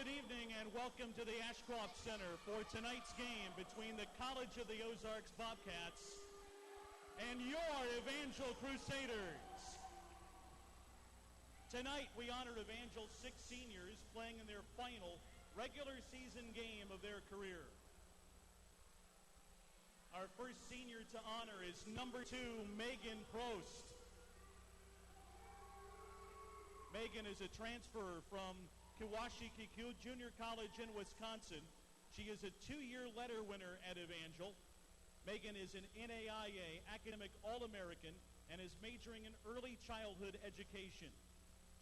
Good evening and welcome to the Ashcroft Center for tonight's game between the College of the Ozarks Bobcats and your Evangel Crusaders. Tonight we honor Evangel's 6 seniors playing in their final regular season game of their career. Our first senior to honor is number 2, Megan Prost. Megan is a transfer from Kawashiki Junior College in Wisconsin. She is a 2-year letter winner at Evangel. Megan is an NAIA Academic All-American and is majoring in early childhood education.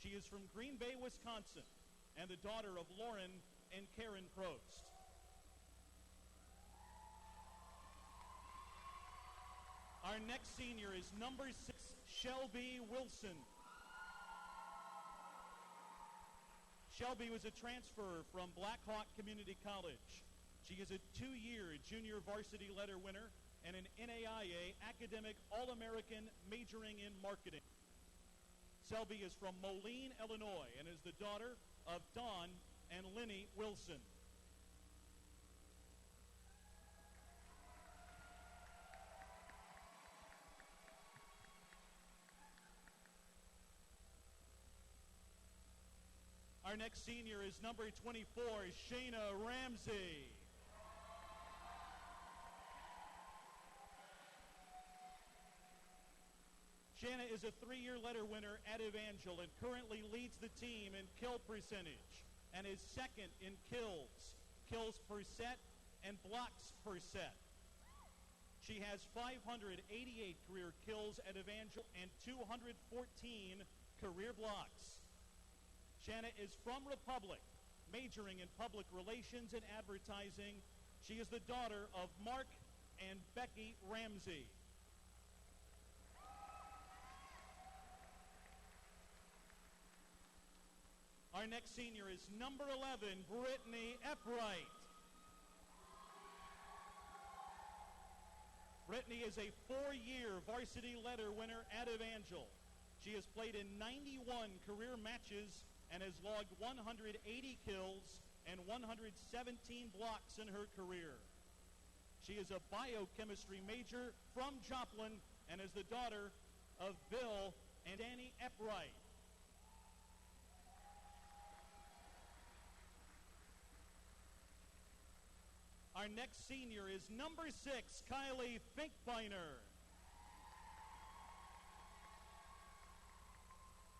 She is from Green Bay, Wisconsin, and the daughter of Lauren and Karen Prost. Our next senior is number 6, Shelby Wilson. Shelby was a transfer from Black Hawk Community College. She is a 2-year junior varsity letter winner and an NAIA Academic All-American majoring in marketing. Shelby is from Moline, Illinois, and is the daughter of Don and Lenny Wilson. Our next senior is number 24, Shayna Ramsey. Shayna is a 3-year letter winner at Evangel and currently leads the team in kill percentage and is second in kills per set, and blocks per set. She has 588 career kills at Evangel and 214 career blocks. Shanna is from Republic, majoring in public relations and advertising. She is the daughter of Mark and Becky Ramsey. Our next senior is number 11, Brittany Eppright. Brittany is a 4-year varsity letter winner at Evangel. She has played in 91 career matches and has logged 180 kills and 117 blocks in her career. She is a biochemistry major from Joplin and is the daughter of Bill and Danny Eppright. Our next senior is number 6, Kylie Finkbeiner.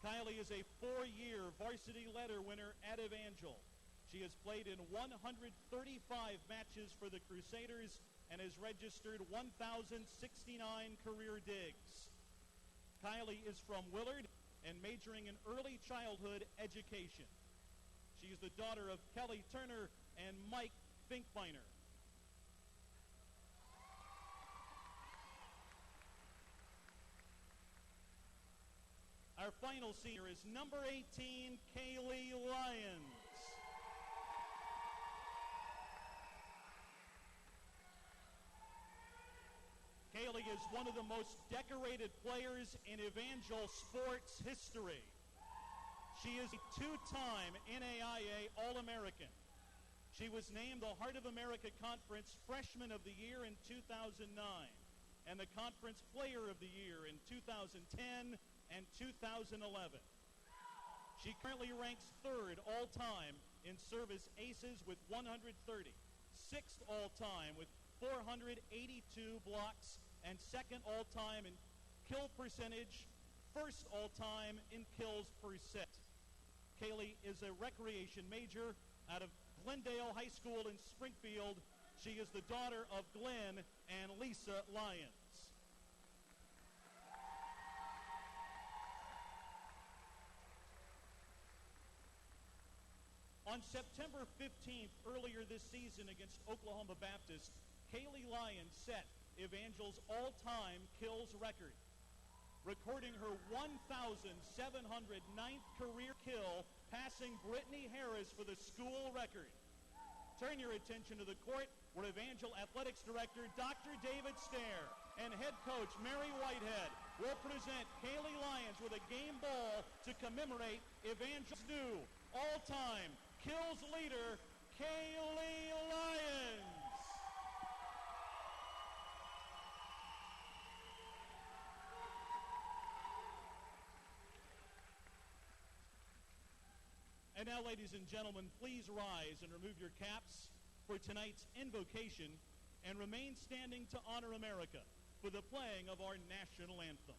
Kylie is a 4-year varsity letter winner at Evangel. She has played in 135 matches for the Crusaders and has registered 1,069 career digs. Kylie is from Willard and majoring in early childhood education. She is the daughter of Kelly Turner and Mike Finkbeiner. Our final senior is number 18, Kaylee Lyons. Kaylee is one of the most decorated players in Evangel sports history. She is a 2-time NAIA All-American. She was named the Heart of America Conference Freshman of the Year in 2009 and the Conference Player of the Year in 2010 and 2011. She currently ranks 3rd all-time in service aces with 130, 6th all-time with 482 blocks, and 2nd all-time in kill percentage, 1st all-time in kills per set. Kaylee is a recreation major out of Glendale High School in Springfield. She is the daughter of Glenn and Lisa Lyons. On September 15th, earlier this season against Oklahoma Baptist, Kaylee Lyons set Evangel's all-time kills record, recording her 1,709th career kill, passing Brittany Harris for the school record. Turn your attention to the court where Evangel Athletics Director Dr. David Stair and head coach Mary Whitehead will present Kaylee Lyons with a game ball to commemorate Evangel's new all-time kills leader, Kaylee Lyons. And now, ladies and gentlemen, please rise and remove your caps for tonight's invocation and remain standing to honor America for the playing of our national anthem.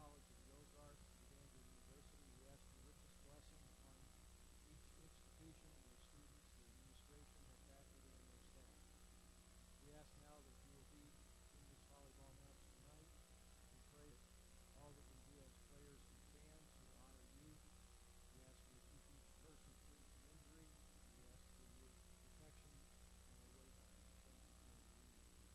College of the Ozarks, Evangel University. We ask your richest blessing upon each institution, their students, their administration, their faculty, and their staff. We ask now that you will be in this volleyball match tonight. We pray all that we do as players and fans will honor you. We ask you to keep each person free from injury. We ask for your protection on our way home. Thank you for your leading.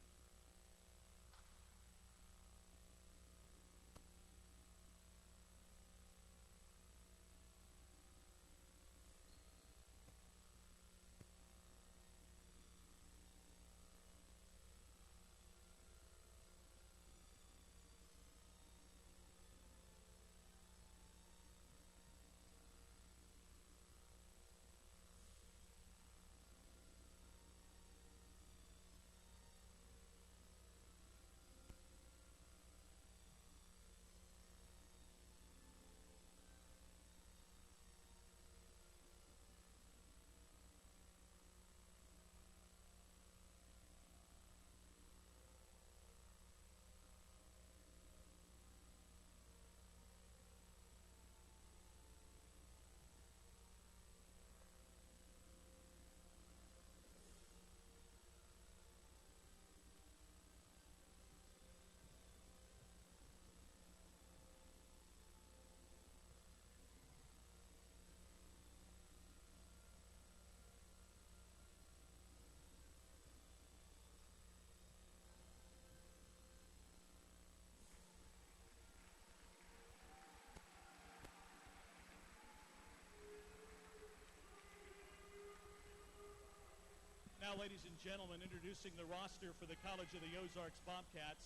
Now, ladies and gentlemen, introducing the roster for the College of the Ozarks Bobcats.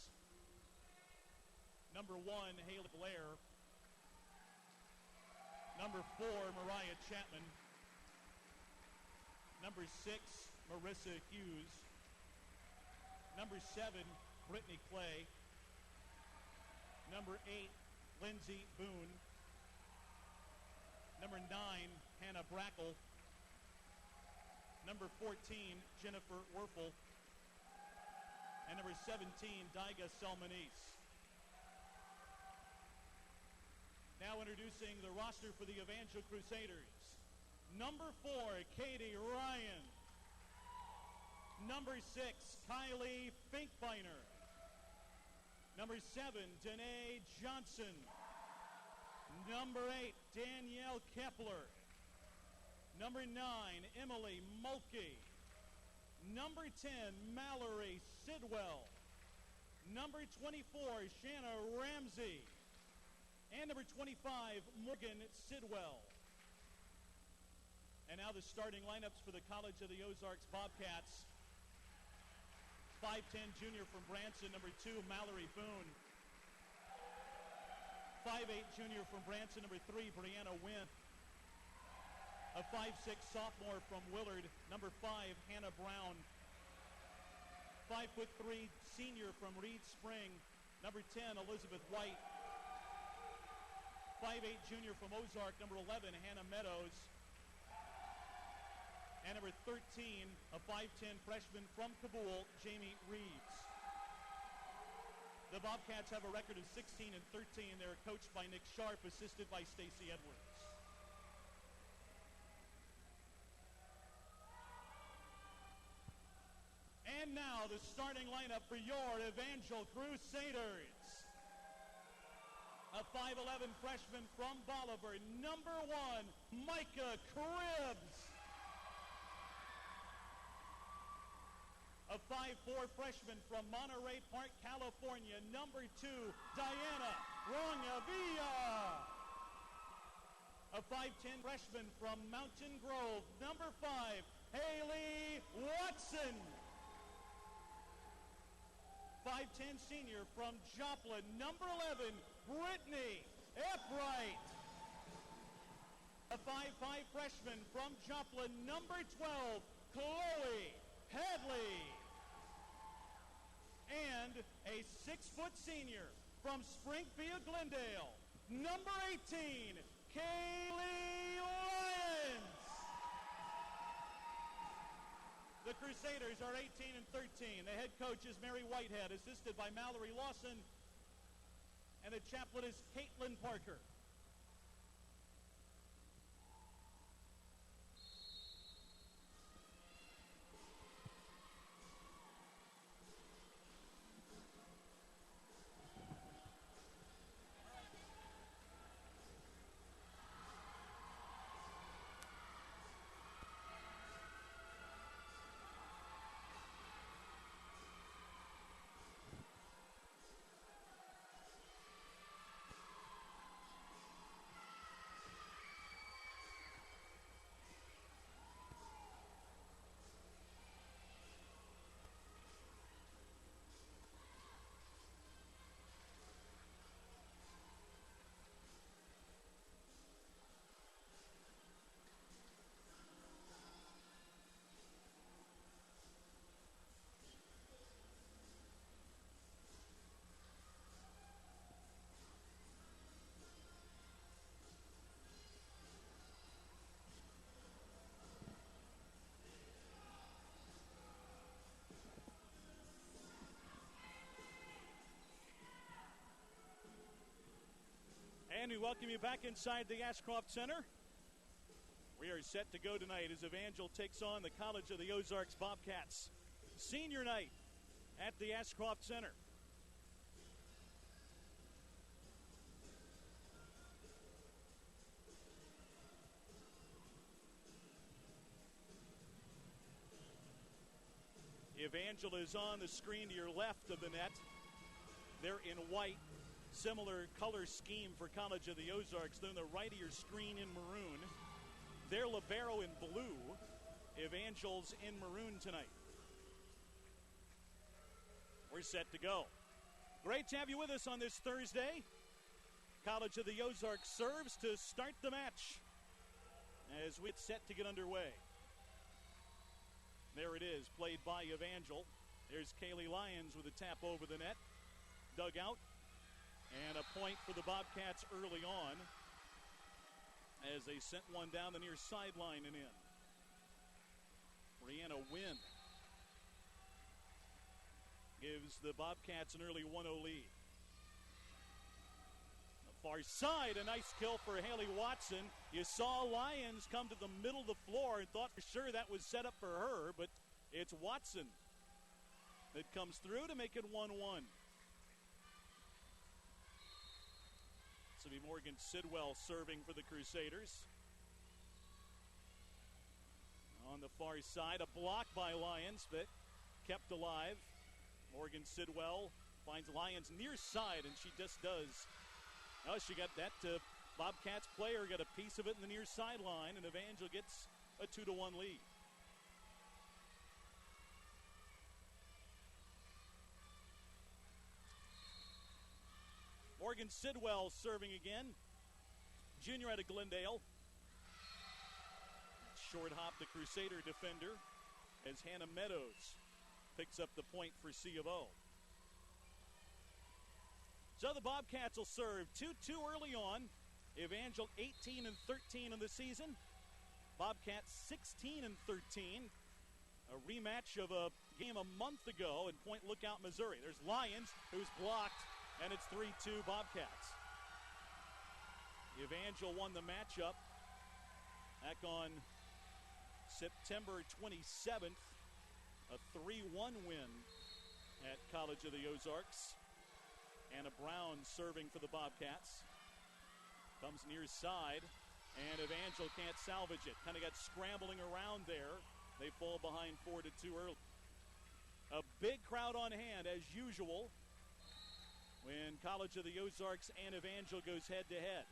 Number 1, Haley Blair. Number 4, Mariah Chapman. Number 6, Marissa Hughes. Number 7, Brittany Clay. Number 8, Lindsay Boone. Number 9, Hannah Brackle. Number 14, Jennifer Werfel. And number 17, Daiga Selmanese. Now introducing the roster for the Evangel Crusaders. Number 4, Katie Ryan. Number 6, Kylie Finkbeiner. Number 7, Danae Johnson. Number 8, Danielle Kepler. Number 9, Emily Mulkey. Number 10, Mallory Sidwell. Number 24, Shanna Ramsey. And number 25, Morgan Sidwell. And now the starting lineups for the College of the Ozarks Bobcats. 5'10" junior from Branson, number 2, Mallory Boone. 5'8" junior from Branson, number 3, Brianna Wynn. A 5'6" sophomore from Willard, number 5, Hannah Brown. 5'3" senior from Reed Spring, number 10, Elizabeth White. 5'8" junior from Ozark, number 11, Hannah Meadows. And number 13, a 5'10" freshman from Kabul, Jamie Reeves. The Bobcats have a record of 16-13. They're coached by Nick Sharp, assisted by Stacy Edwards. And now the starting lineup for your Evangel Crusaders. A 5'11" freshman from Bolivar, number 1, Micah Cribbs. A 5'4" freshman from Monterey Park, California, number 2, Diana Rongavia. A 5'10 freshman from Mountain Grove, number 5, Haley Watson. 5'10 senior from Joplin, number 11, Brittany Epwright. A 5'5 freshman from Joplin, number 12, Chloe Hadley. And a 6-foot senior from Springfield, Glendale, number 18, Kaylee Lyons. The Crusaders are 18 and 13. The head coach is Mary Whitehead, assisted by Mallory Lawson, and the chaplain is Caitlin Parker. And we welcome you back inside the Ashcroft Center. We are set to go tonight as Evangel takes on the College of the Ozarks Bobcats. Senior night at the Ashcroft Center. Evangel is on the screen to your left of the net. They're in white. Similar color scheme for College of the Ozarks. Then the right of your screen in maroon. Their libero in blue. Evangel's in maroon tonight. We're set to go. Great to have you with us on this Thursday. College of the Ozarks serves to start the match as we get set to get underway. There it is, played by Evangel. There's Kaylee Lyons with a tap over the net. Dug out. And a point for the Bobcats early on as they sent one down the near sideline and in. Brianna Wynn gives the Bobcats an early 1-0 lead. The far side, a nice kill for Haley Watson. You saw Lyons come to the middle of the floor and thought for sure that was set up for her, but it's Watson that comes through to make it 1-1. This will be Morgan Sidwell serving for the Crusaders. On the far side, a block by Lyons, but kept alive. Morgan Sidwell finds Lyons near side, and she just does. Oh, she got that Bobcats player, got a piece of it in the near sideline, and Evangel gets a 2-1 lead. Morgan Sidwell serving again. Junior out of Glendale. Short hop the Crusader defender as Hannah Meadows picks up the point for C of O. So the Bobcats will serve 2-2 early on. Evangel 18 and 13 in the season. Bobcats 16 and 13. A rematch of a game a month ago in Point Lookout, Missouri. There's Lyons, who's blocked. And it's 3-2 Bobcats. Evangel won the matchup back on September 27th. A 3-1 win at College of the Ozarks. Anna Brown serving for the Bobcats. Comes near side, and Evangel can't salvage it. Kind of got scrambling around there. They fall behind 4-2 early. A big crowd on hand, as usual, when College of the Ozarks and Evangel goes head-to-head.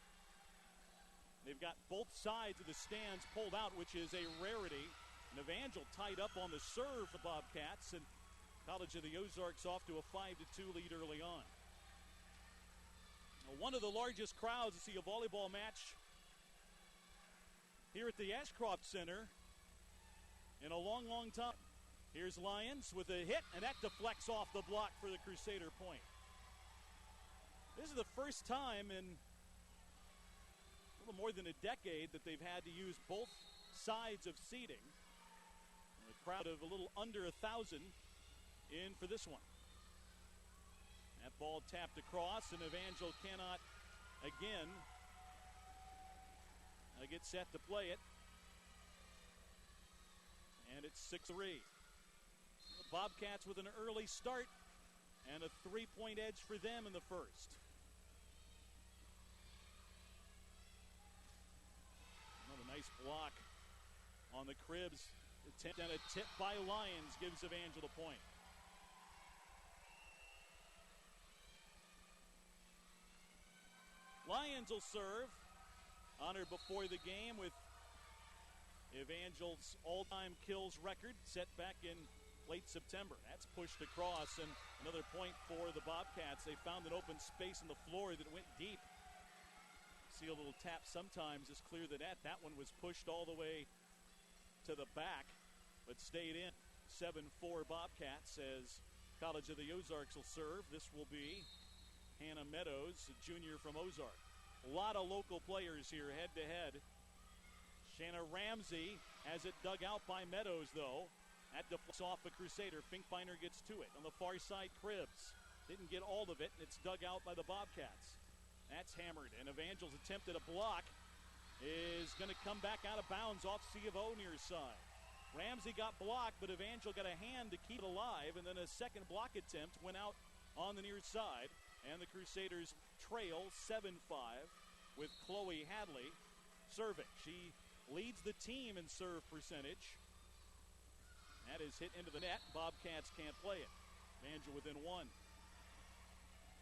They've got both sides of the stands pulled out, which is a rarity. And Evangel tied up on the serve for Bobcats, and College of the Ozarks off to a 5-2 lead early on. One of the largest crowds to see a volleyball match here at the Ashcroft Center in a long, long time. Here's Lyons with a hit, and that deflects off the block for the Crusader point. This is the first time in a little more than a decade that they've had to use both sides of seating. A crowd of a little under 1,000 in for this one. That ball tapped across, and Evangel cannot again get set to play it. And it's 6-3. The Bobcats with an early start and a 3-point edge for them in the first. Another nice block on the Cribs attempt, and a tip by Lyons gives Evangel the point. Lyons will serve, honored before the game with Evangel's all-time kills record set back in late September. That's pushed across, and another point for the Bobcats. They found an open space in the floor that went deep. See a little tap sometimes. It's clear that one was pushed all the way to the back, but stayed in. 7-4 Bobcats as College of the Ozarks will serve. This will be Hannah Meadows, a junior from Ozark. A lot of local players here head-to-head. Shanna Ramsey has it dug out by Meadows, though. That deflects off a Crusader. Finkbeiner gets to it. On the far side, Cribs didn't get all of it, and it's dug out by the Bobcats. That's hammered, and Evangel's attempt at a block is going to come back out of bounds off C of O near side. Ramsey got blocked, but Evangel got a hand to keep it alive, and then a second block attempt went out on the near side, and the Crusaders trail 7-5 with Chloe Hadley serving. She leads the team in serve percentage. That is hit into the net. Bobcats can't play it. Evangel within one.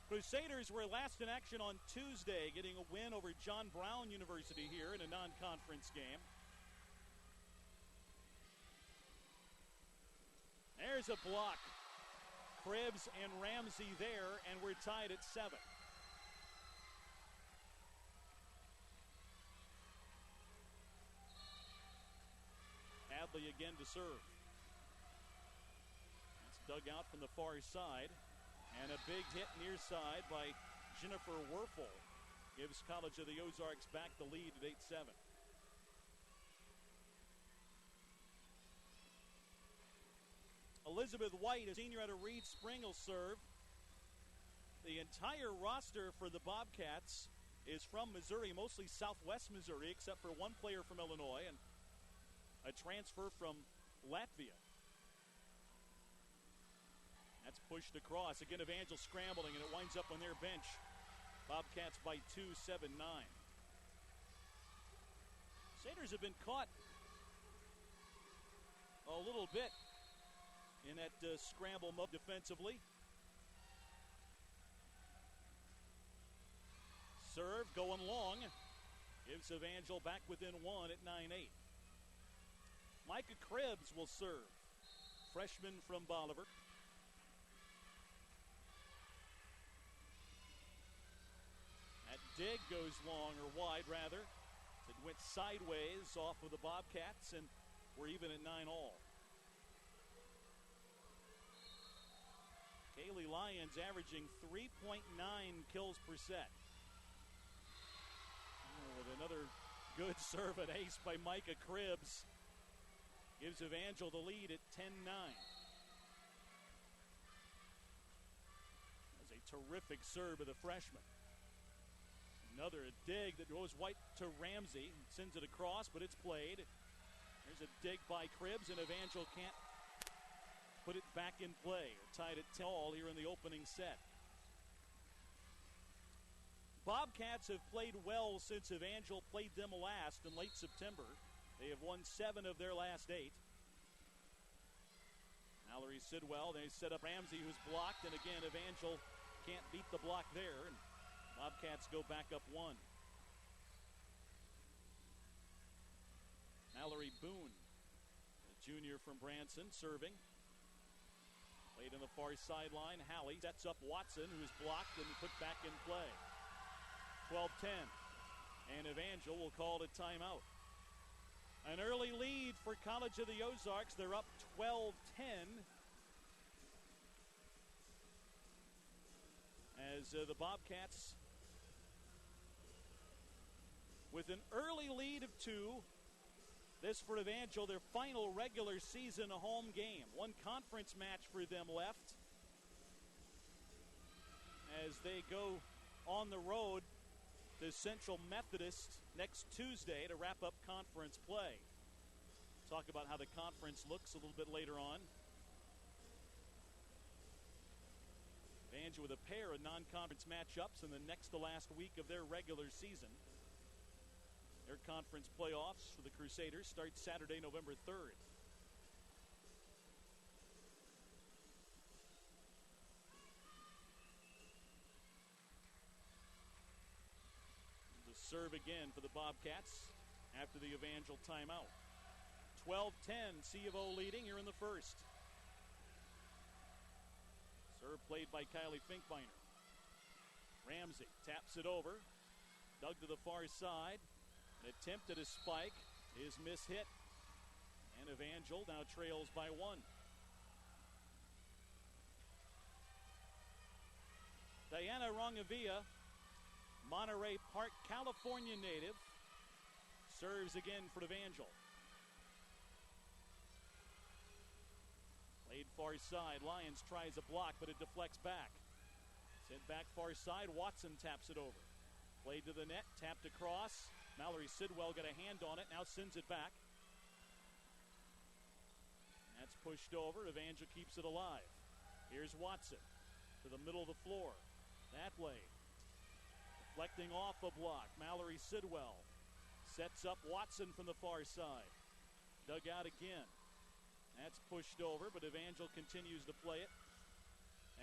Crusaders were last in action on Tuesday, getting a win over John Brown University here in a non-conference game. There's a block. Cribs and Ramsey there, and we're tied at 7. Hadley again to serve. It's dug out from the far side, and a big hit near side by Jennifer Werfel gives College of the Ozarks back the lead at 8-7. Elizabeth White, a senior out of Reed Spring, will serve. The entire roster for the Bobcats is from Missouri, mostly southwest Missouri, except for one player from Illinois and a transfer from Latvia. That's pushed across. Again, Evangel scrambling, and it winds up on their bench. Bobcats by 2, 7-9. Crusaders have been caught a little bit in that scramble mode defensively. Serve going long. Gives Evangel back within one at 9-8. Micah Cribs will serve. Freshman from Bolivar. That dig goes long, or wide rather. It went sideways off of the Bobcats, and we're even at 9-all. Kaylee Lyons averaging 3.9 kills per set. With another good serve at ace by Micah Cribs. Gives Evangel the lead at 10-9. That's a terrific serve of the freshman. Another dig that goes White to Ramsey. Sends it across, but it's played. There's a dig by Cribs, and Evangel can't put it back in play. We're tied at 10-all here in the opening set. Bobcats have played well since Evangel played them last in late September. They have won 7 of their last 8. Mallory Sidwell, they set up Ramsey, who's blocked, and again Evangel can't beat the block there, and Bobcats go back up one. Mallory Boone, a junior from Branson, serving. Played on the far sideline. Hallie sets up Watson, who's blocked and put back in play. 12-10. And Evangel will call it a timeout. An early lead for College of the Ozarks. They're up 12-10. As the Bobcats, with an early lead of 2, this for Evangel, their final regular season home game. One conference match for them left as they go on the road to Central Methodist next Tuesday to wrap up conference play. Talk about how the conference looks a little bit later on. Evangel with a pair of non-conference matchups in the next to last week of their regular season. Their conference playoffs for the Crusaders start Saturday, November 3rd. The serve again for the Bobcats after the Evangel timeout. 12-10, C of O leading here in the first. Serve played by Kylie Finkbeiner. Ramsey taps it over. Dug to the far side. An attempt at a spike is mishit. And Evangel now trails by 1. Diana Rongavia, Monterey Park, California native, serves again for Evangel. Played far side. Lyons tries a block, but it deflects back. Sent back far side. Watson taps it over. Played to the net, tapped across. Mallory Sidwell got a hand on it, now sends it back. That's pushed over. Evangel keeps it alive. Here's Watson to the middle of the floor. That way. Deflecting off a block. Mallory Sidwell sets up Watson from the far side. Dug out again. That's pushed over, but Evangel continues to play it.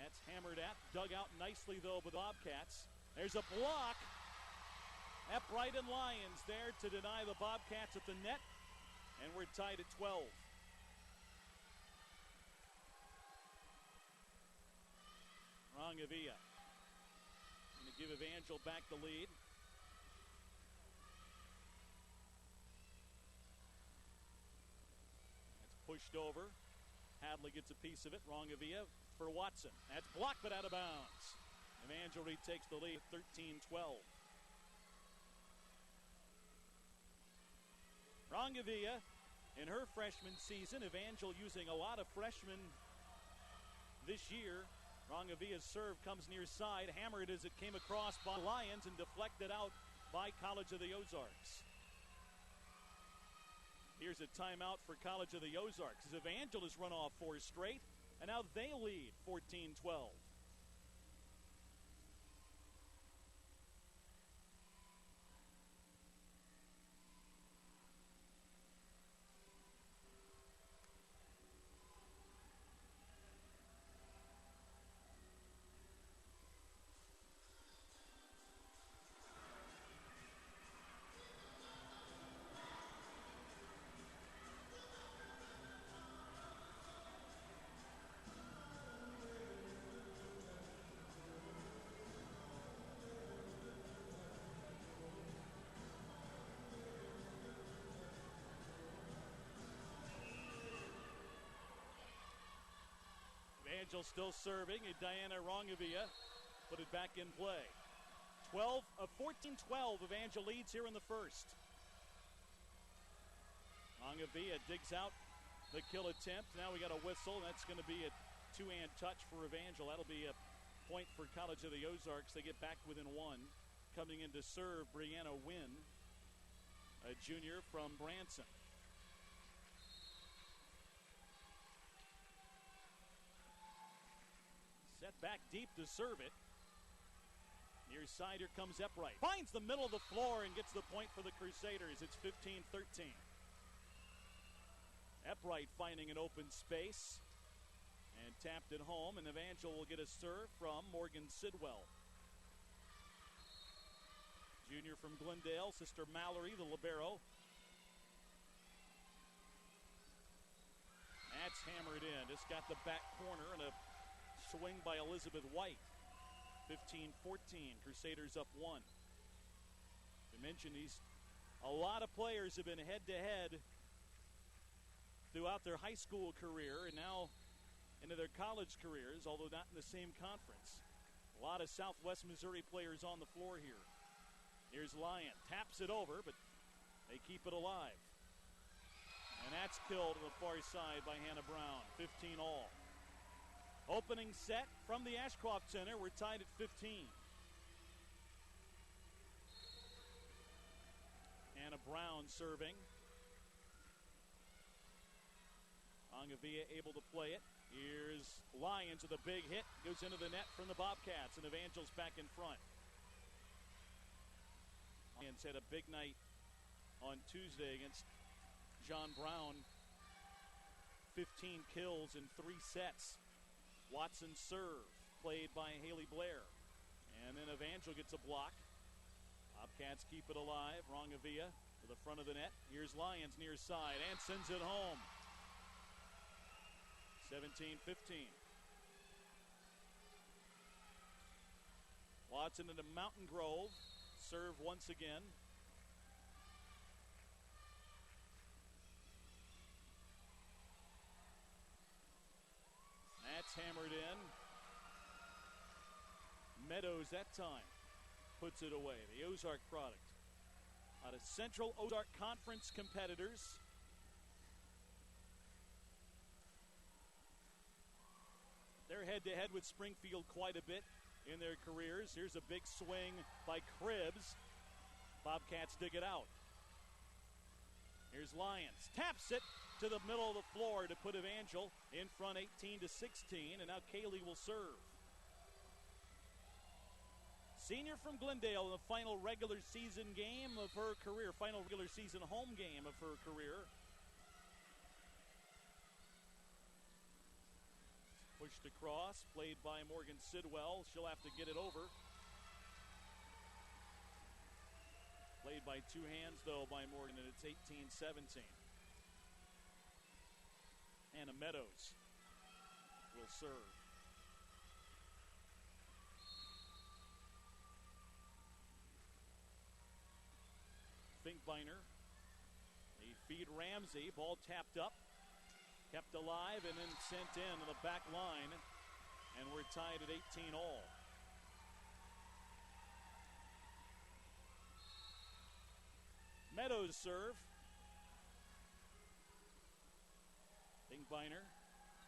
That's hammered at. Dug out nicely, though, by the Bobcats. There's a block. Eppright and Lyons there to deny the Bobcats at the net. And we're tied at 12. Rongavia going to give Evangel back the lead. That's pushed over. Hadley gets a piece of it. Rongavia for Watson. That's blocked but out of bounds. Evangel retakes the lead, 13-12. Rongavia, in her freshman season, Evangel using a lot of freshmen this year. Rongavia's serve comes near side, hammered as it came across by Lyons and deflected out by College of the Ozarks. Here's a timeout for College of the Ozarks as Evangel has run off 4 straight, and now they lead 14-12. Evangel still serving, and Diana Rongavia put it back in play. 14-12, Evangel leads here in the first. Rongavia digs out the kill attempt. Now we got a whistle. That's going to be a two-hand touch for Evangel. That'll be a point for College of the Ozarks. They get back within 1. Coming in to serve, Brianna Wynn, a junior from Branson. Set back deep to serve it. Near side, here comes Eppright. Finds the middle of the floor and gets the point for the Crusaders. It's 15-13. Eppright finding an open space. And tapped it home, and Evangel will get a serve from Morgan Sidwell. Junior from Glendale, sister Mallory, the libero. That's hammered in. Just got the back corner and a swing by Elizabeth White. 15-14, Crusaders up 1. We mentioned a lot of players have been head-to-head throughout their high school career and now into their college careers, although not in the same conference. A lot of Southwest Missouri players on the floor here. Here's Lyon, taps it over, but they keep it alive. And that's killed to the far side by Hannah Brown, 15 all. Opening set from the Ashcroft Center, we're tied at 15. Hannah Brown serving. Angavia able to play it. Here's Lyons with a big hit. Goes into the net from the Bobcats, and Evangel's back in front. Lyons had a big night on Tuesday against John Brown. 15 kills in 3 sets. Watson serve, played by Haley Blair. And then Evangel gets a block. Bobcats keep it alive. Rongavia to the front of the net. Here's Lyons near side and sends it home. 17-15. Watson into Mountain Grove. Serve once again. That's hammered in. Meadows that time puts it away. The Ozark product. Out of Central Ozark Conference competitors. They're head-to-head with Springfield quite a bit in their careers. Here's a big swing by Cribbs. Bobcats dig it out. Here's Lyons. Taps it to the middle of the floor to put Evangel in front 18-16. And now Kaylee will serve. Senior from Glendale in the final regular season game of her career. Final regular season home game of her career. Pushed across, played by Morgan Sidwell. She'll have to get it over. Played by 2 hands, though, by Morgan, and it's 18-17. Hannah Meadows will serve. Finkbeiner. They feed Ramsey. Ball tapped up. Kept alive and then sent in to the back line. And we're tied at 18 all. Meadows serve. Finkbeiner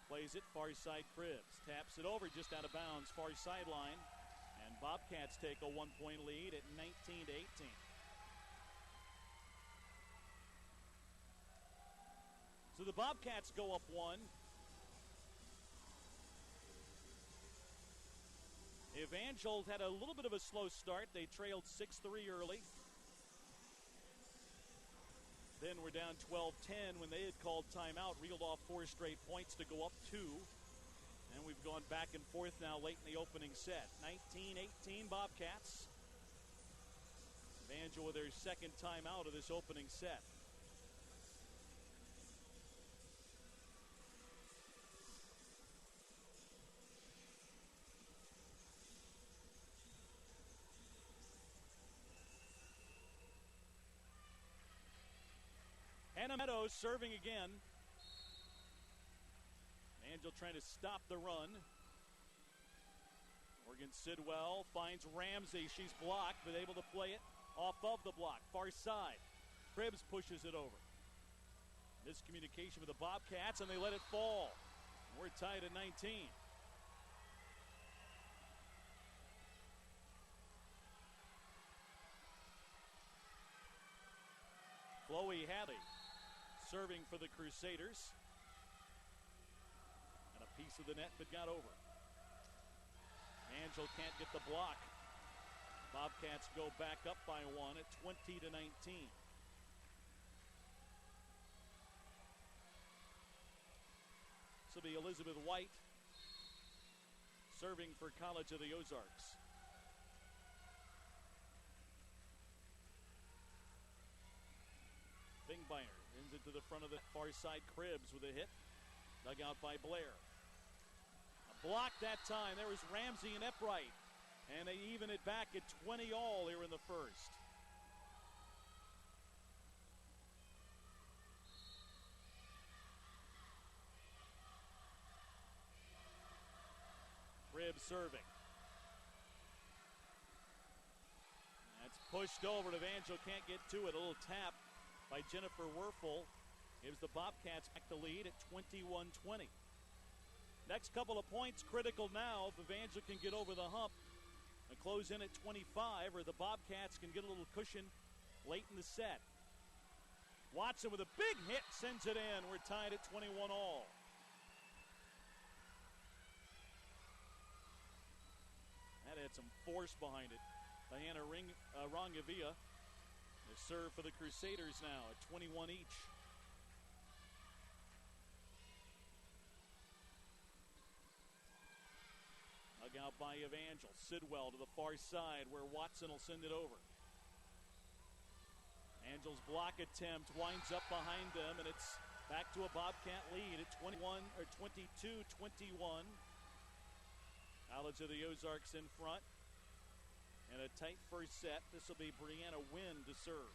plays it far side. Cribbs taps it over just out of bounds, far sideline. And Bobcats take a 1-point lead at 19-18. So the Bobcats go up 1. Evangel had a little bit of a slow start. They trailed 6-3 early. Then we're down 12-10 when they had called timeout, reeled off 4 straight points to go up 2. And we've gone back and forth now late in the opening set. 19-18 Bobcats. Evangel with their second timeout of this opening set. Hannah Meadows serving again. Angel trying to stop the run. Morgan Sidwell finds Ramsey. She's blocked, but able to play it off of the block. Far side. Cribbs pushes it over. Miscommunication with the Bobcats, and they let it fall. We're tied at 19. Chloe Hadley serving for the Crusaders. And a piece of the net but got over. Angel can't get the block. Bobcats go back up by 1 at 20-19. This will be Elizabeth White serving for College of the Ozarks. Bingbeiner ends it to the front of the far side. Cribbs with a hit. Dug out by Blair. A block that time. There was Ramsey and Eppright. And they even it back at 20 all here in the first. Cribbs serving. That's pushed over. Evangel can't get to it. A little tap by Jennifer Werfel gives the Bobcats back the lead at 21-20. Next couple of points critical now if Evangel can get over the hump and close in at 25, or the Bobcats can get a little cushion late in the set. Watson with a big hit sends it in. We're tied at 21 all. That had some force behind it. Diana Rongavia, the serve for the Crusaders now at 21 each. Dug out by Evangel. Sidwell to the far side where Watson will send it over. Evangel's block attempt winds up behind them, and it's back to a Bobcat lead at 22-21. College of the Ozarks in front. And a tight first set. This will be Brianna Wynn to serve.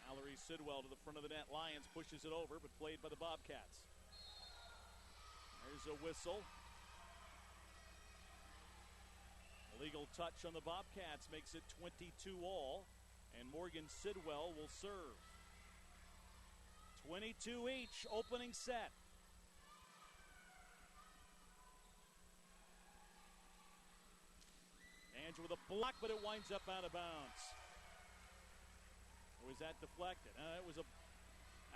Mallory Sidwell to the front of the net. Lions pushes it over, but played by the Bobcats. There's a whistle. Illegal touch on the Bobcats makes it 22 all. And Morgan Sidwell will serve. 22 each, opening set. Angel with a block, but it winds up out of bounds. Or was that deflected? It was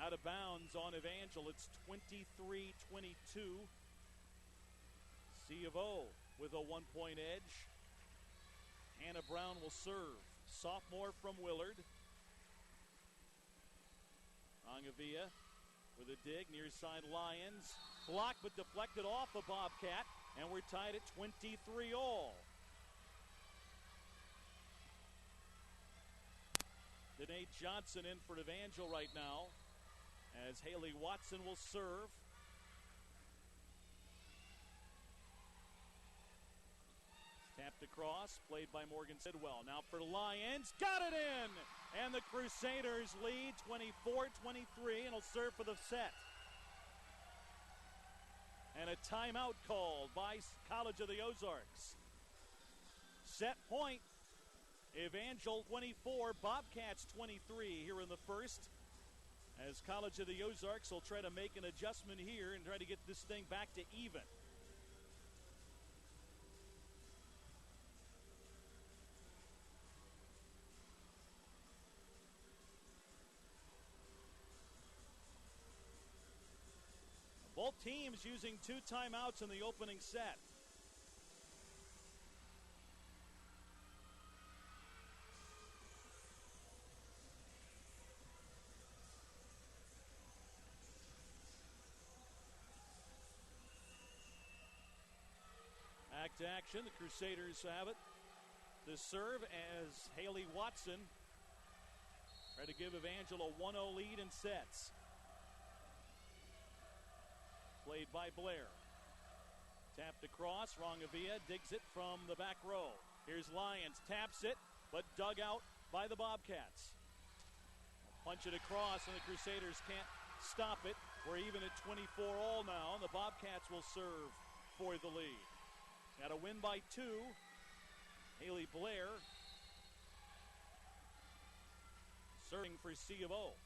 out of bounds on Evangel. It's 23-22. C of O with a 1-point edge. Hannah Brown will serve. Sophomore from Willard. Rongavia with a dig, near side Lions. Blocked but deflected off a Bobcat, and we're tied at 23 all. Danae Johnson in for Evangel right now as Haley Watson will serve. Tapped across, played by Morgan Sidwell. Now for Lions, got it in! And the Crusaders lead 24-23 and will serve for the set. And a timeout called by College of the Ozarks. Set point, Evangel 24, Bobcats 23 here in the first. As College of the Ozarks will try to make an adjustment here and try to get this thing back to even. Both teams using 2 timeouts in the opening set. Back to action. The Crusaders have it. The serve as Haley Watson try to give Evangel a 1-0 lead in sets. Played by Blair. Tapped across. Rongavia digs it from the back row. Here's Lyons. Taps it, but dug out by the Bobcats. Punch it across, and the Crusaders can't stop it. We're even at 24 all now, and the Bobcats will serve for the lead. Got a win by 2. Haley Blair serving for C of O.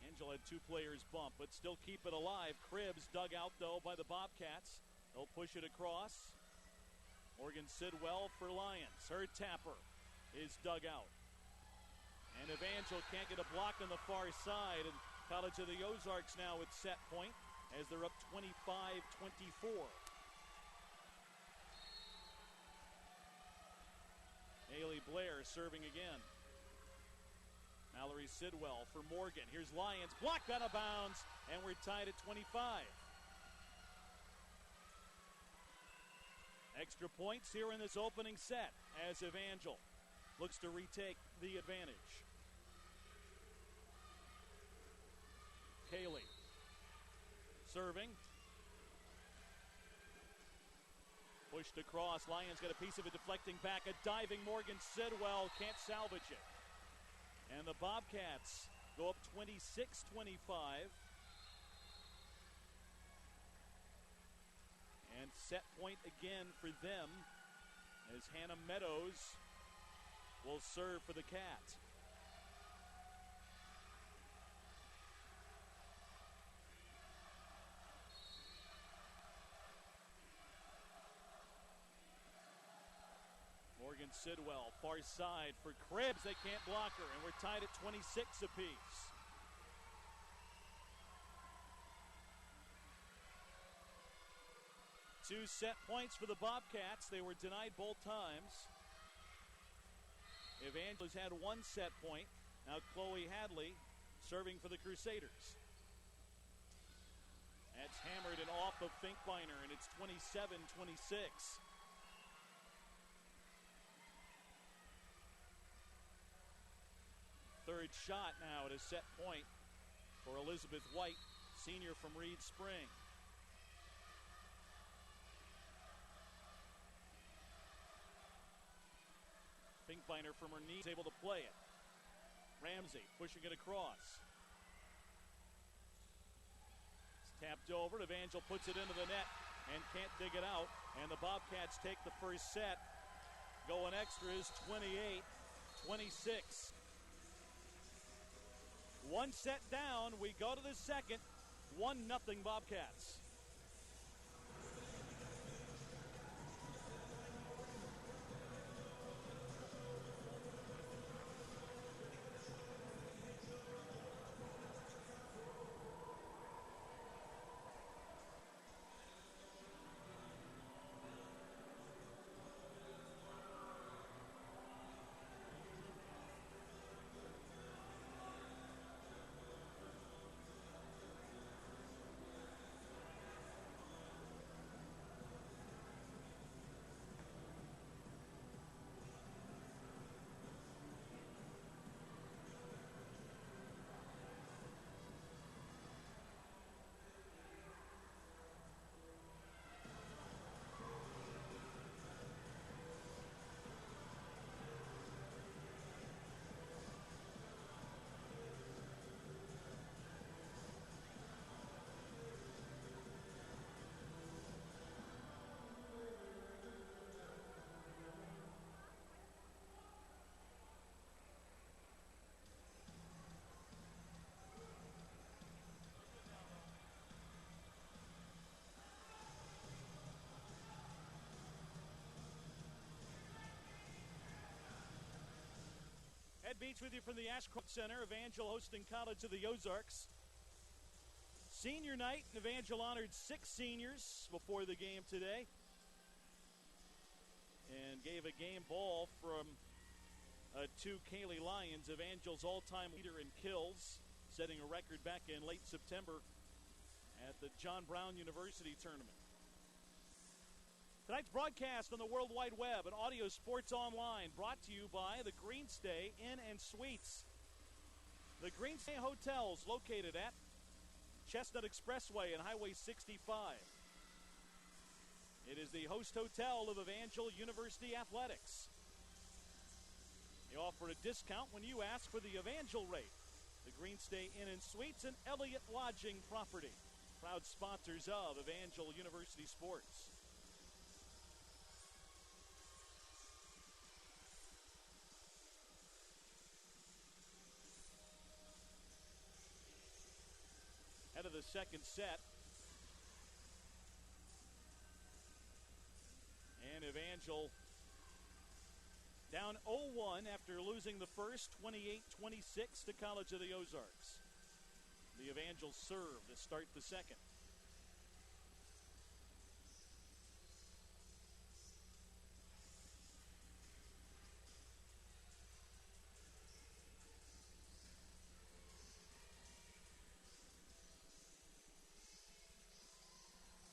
Angel had 2 players bump, but still keep it alive. Cribbs dug out, though, by the Bobcats. They'll push it across. Morgan Sidwell for Lions. Her tapper is dug out. And Evangel can't get a block on the far side. And College of the Ozarks now at set point as they're up 25-24. A Haley Blair serving again. Mallory Sidwell for Morgan. Here's Lyons, blocked out of bounds, and we're tied at 25. Extra points here in this opening set as Evangel looks to retake the advantage. Haley serving. Pushed across. Lyons got a piece of it deflecting back. A diving Morgan Sidwell can't salvage it. And the Bobcats go up 26-25. And set point again for them as Hannah Meadows will serve for the Cats. Morgan Sidwell, far side for Cribbs. They can't block her, and we're tied at 26 apiece. Two set points for the Bobcats. They were denied both times. Evangel has had one set point. Now Chloe Hadley serving for the Crusaders. That's hammered and off of Finkbeiner, and it's 27-26. Third shot now at a set point for Elizabeth White, senior from Reed Spring. Finkbeiner from her knees able to play it. Ramsey pushing it across. It's tapped over. Evangel puts it into the net and can't dig it out. And the Bobcats take the first set. Going extras, 28-26. One set down, we go to the second, 1-0 Bobcats. Ed Beach with you from the Ashcroft Center. Evangel hosting College of the Ozarks. Senior night, Evangel honored 6 seniors before the game today. And gave a game ball from to Kaylee Lyons, Evangel's all-time leader in kills, setting a record back in late September at the John Brown University tournament. Tonight's broadcast on the World Wide Web and Audio Sports Online, brought to you by the Greenstay Inn and Suites. The Greenstay Hotels, located at Chestnut Expressway and Highway 65. It is the host hotel of Evangel University Athletics. They offer a discount when you ask for the Evangel rate. The Greenstay Inn and Suites and Elliott Lodging Property, proud sponsors of Evangel University Sports. Head of the second set. And Evangel down 0-1 after losing the first, 28-26 to College of the Ozarks. The Evangel serve to start the second.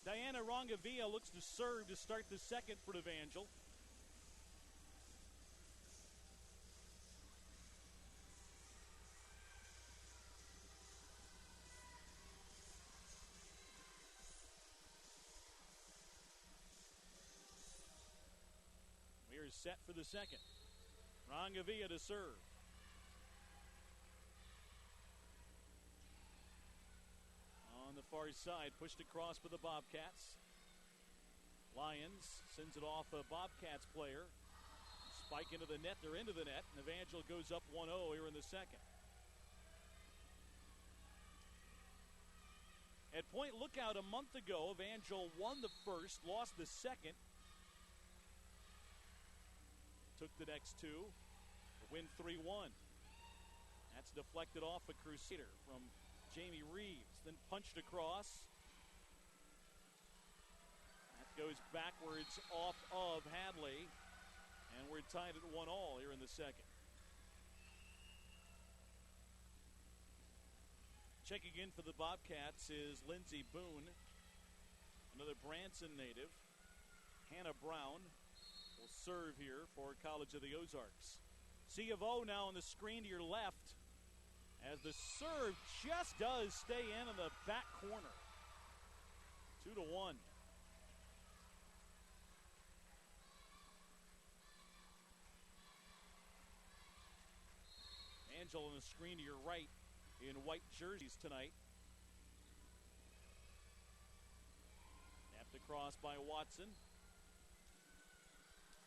Diana Rongavia looks to serve to start the second for Evangel. We are set for the second. Rongavia to serve. On the far side, pushed across for the Bobcats. Lions sends it off a Bobcats player. Spike into the net, they're into the net, and Evangel goes up 1-0 here in the second. At Point Lookout a month ago, Evangel won the first, lost the second. Took the next two to win 3-1. That's deflected off a Crusader from Jamie Reeves, then punched across. That goes backwards off of Hadley, and we're tied at 1-1 here in the second. Checking in for the Bobcats is Lindsey Boone, another Branson native. Hannah Brown will serve here for College of the Ozarks. C of O now on the screen to your left, as the serve just does stay in the back corner. 2-1. Evangel on the screen to your right in white jerseys tonight. Tapped across by Watson.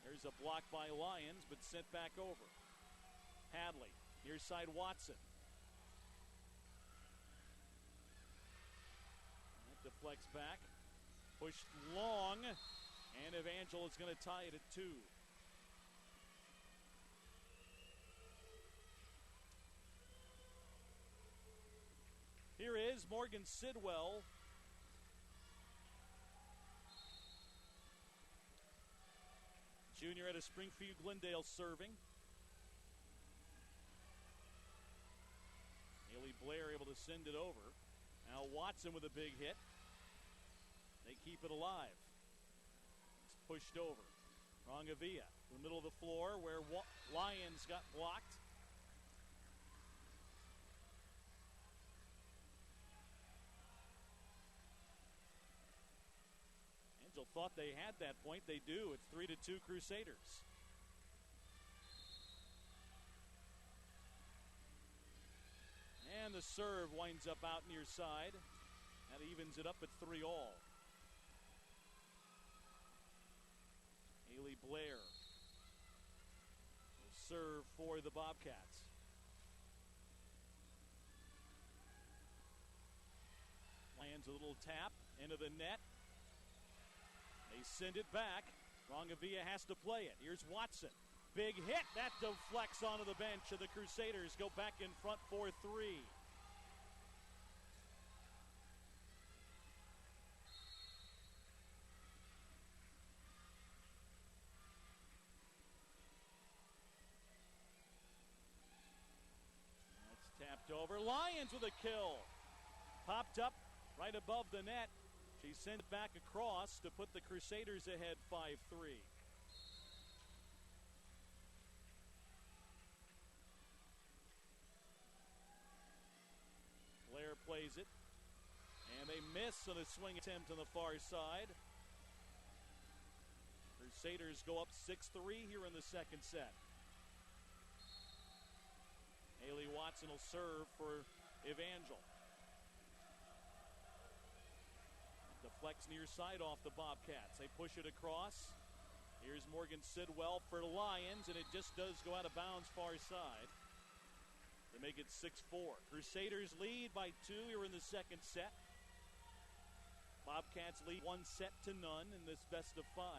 There's a block by Lyons, but sent back over. Hadley, near side Watson. That deflects back. Pushed long, and Evangel is going to tie it at 2. Here is Morgan Sidwell. Junior out of Springfield Glendale serving. Haley Blair able to send it over. Now Watson with a big hit. They keep it alive. It's pushed over. Rongavia in the middle of the floor where Lyons got blocked. Angel thought they had that point. They do. It's 3-2 Crusaders. And the serve winds up out near side. That evens it up at 3-3. Haley Blair will serve for the Bobcats. Lands a little tap into the net. They send it back. Rongavia has to play it. Here's Watson. Big hit. That deflects onto the bench, and the Crusaders go back in front 4-3. That's tapped over. Lyons with a kill. Popped up right above the net. She sent it back across to put the Crusaders ahead 5-3. Blair plays it, and they miss on a swing attempt on the far side. Crusaders go up 6-3 here in the second set. Haley Watson will serve for Evangel. Deflects near side off the Bobcats. They push it across. Here's Morgan Sidwell for Lions, and it just does go out of bounds far side. They make it 6-4. Crusaders lead by 2 here in the second set. Bobcats lead 1-0 in this best of 5.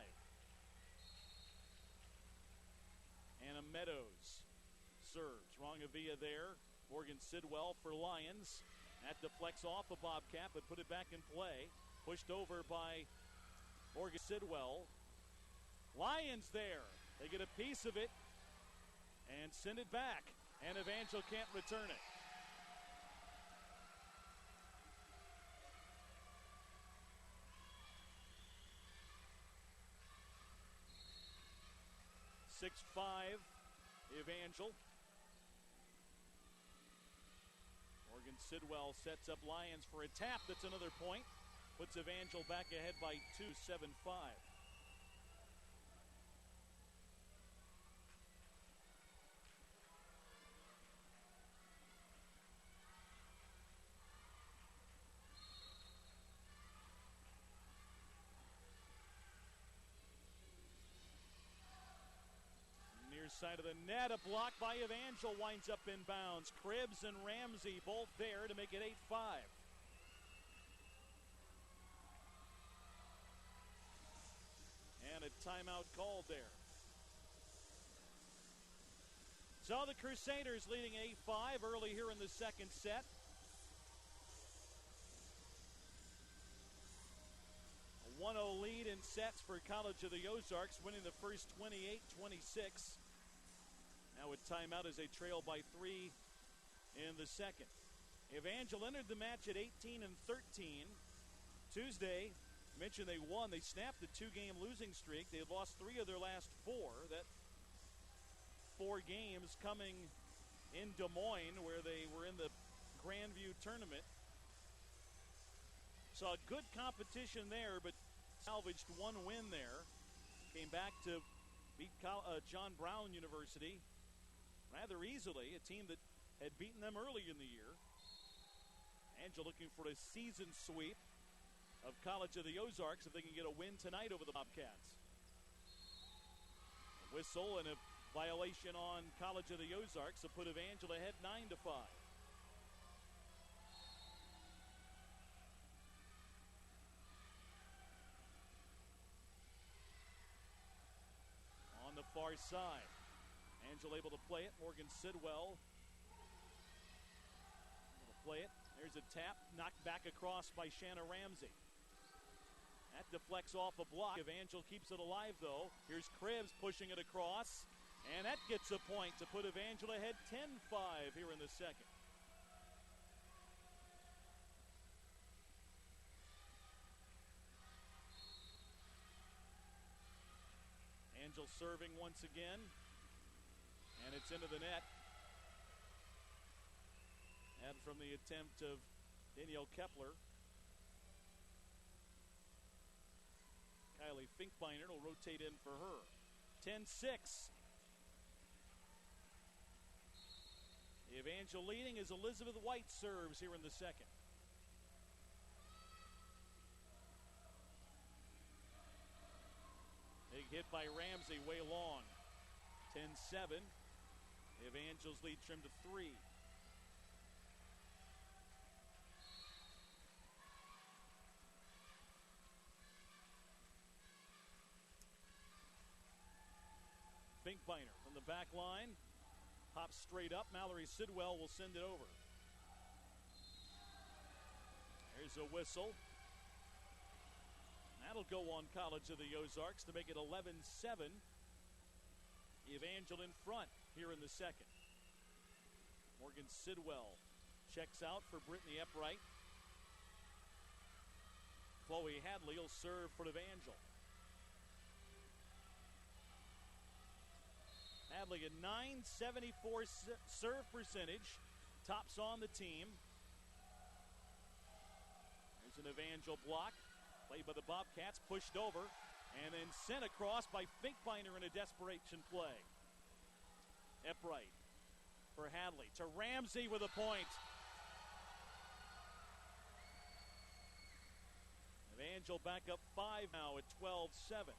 Anna Meadows serves. Rongavia there. Morgan Sidwell for Lions. That deflects off a Bobcat, but put it back in play. Pushed over by Morgan Sidwell. Lions there. They get a piece of it and send it back. And Evangel can't return it. 6-5, Evangel. Morgan Sidwell sets up Lions for a tap. That's another point. Puts Evangel back ahead by 2, 7-5. Near side of the net, a block by Evangel winds up in bounds. Cribbs and Ramsey both there to make it 8-5. And a timeout called there. So the Crusaders leading 8-5 early here in the second set. A 1-0 lead in sets for College of the Ozarks, winning the first 28-26. Now with timeout as they trail by 3 in the second. Evangel entered the match at 18-13. Tuesday, I mentioned they won. They snapped the 2-game losing streak. They had lost 3 of their last 4. That 4 games coming in Des Moines, where they were in the Grandview tournament. Saw good competition there, but salvaged 1 win there. Came back to beat John Brown University rather easily, a team that had beaten them early in the year. Angel looking for a season sweep of College of the Ozarks if they can get a win tonight over the Bobcats. A whistle and a violation on College of the Ozarks to put Evangel ahead 9-5. On the far side, Angel able to play it. Morgan Sidwell able to play it. There's a tap, knocked back across by Shanna Ramsey. That deflects off a block. Evangel keeps it alive, though. Here's Cribbs pushing it across, and that gets a point to put Evangel ahead 10-5 here in the second. Angel serving once again, and it's into the net. And from the attempt of Danielle Kepler, Kylie Finkbeiner will rotate in for her. 10-6. Evangel leading as Elizabeth White serves here in the second. Big hit by Ramsey, way long. 10-7. Evangel's lead trimmed to 3. Finkbeiner from the back line. Pops straight up. Mallory Sidwell will send it over. There's a whistle. That'll go on College of the Ozarks to make it 11-7. Evangel in front here in the second. Morgan Sidwell checks out for Brittany Eppright. Chloe Hadley will serve for Evangel. Hadley a .974 serve percentage, tops on the team. There's an Evangel block, played by the Bobcats, pushed over, and then sent across by Finkbeiner in a desperation play. Eppright for Hadley to Ramsey with a point. Evangel back up 5 now at 12-7.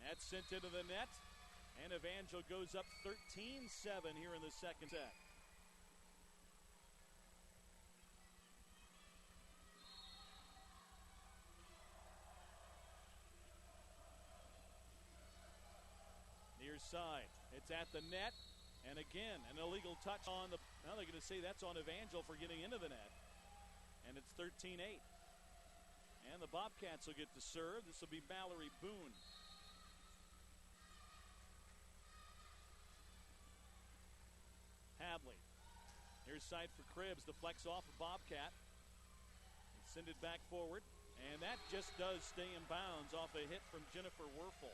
That's sent into the net, and Evangel goes up 13-7 here in the second set. Near side, it's at the net, and again, an illegal touch on the, now they're going to say that's on Evangel for getting into the net, and it's 13-8. And the Bobcats will get to serve. This will be Mallory Boone. Hadley. Here's side for Cribbs. Deflects off a Bobcat. Send it back forward. And that just does stay in bounds off a hit from Jennifer Werfel.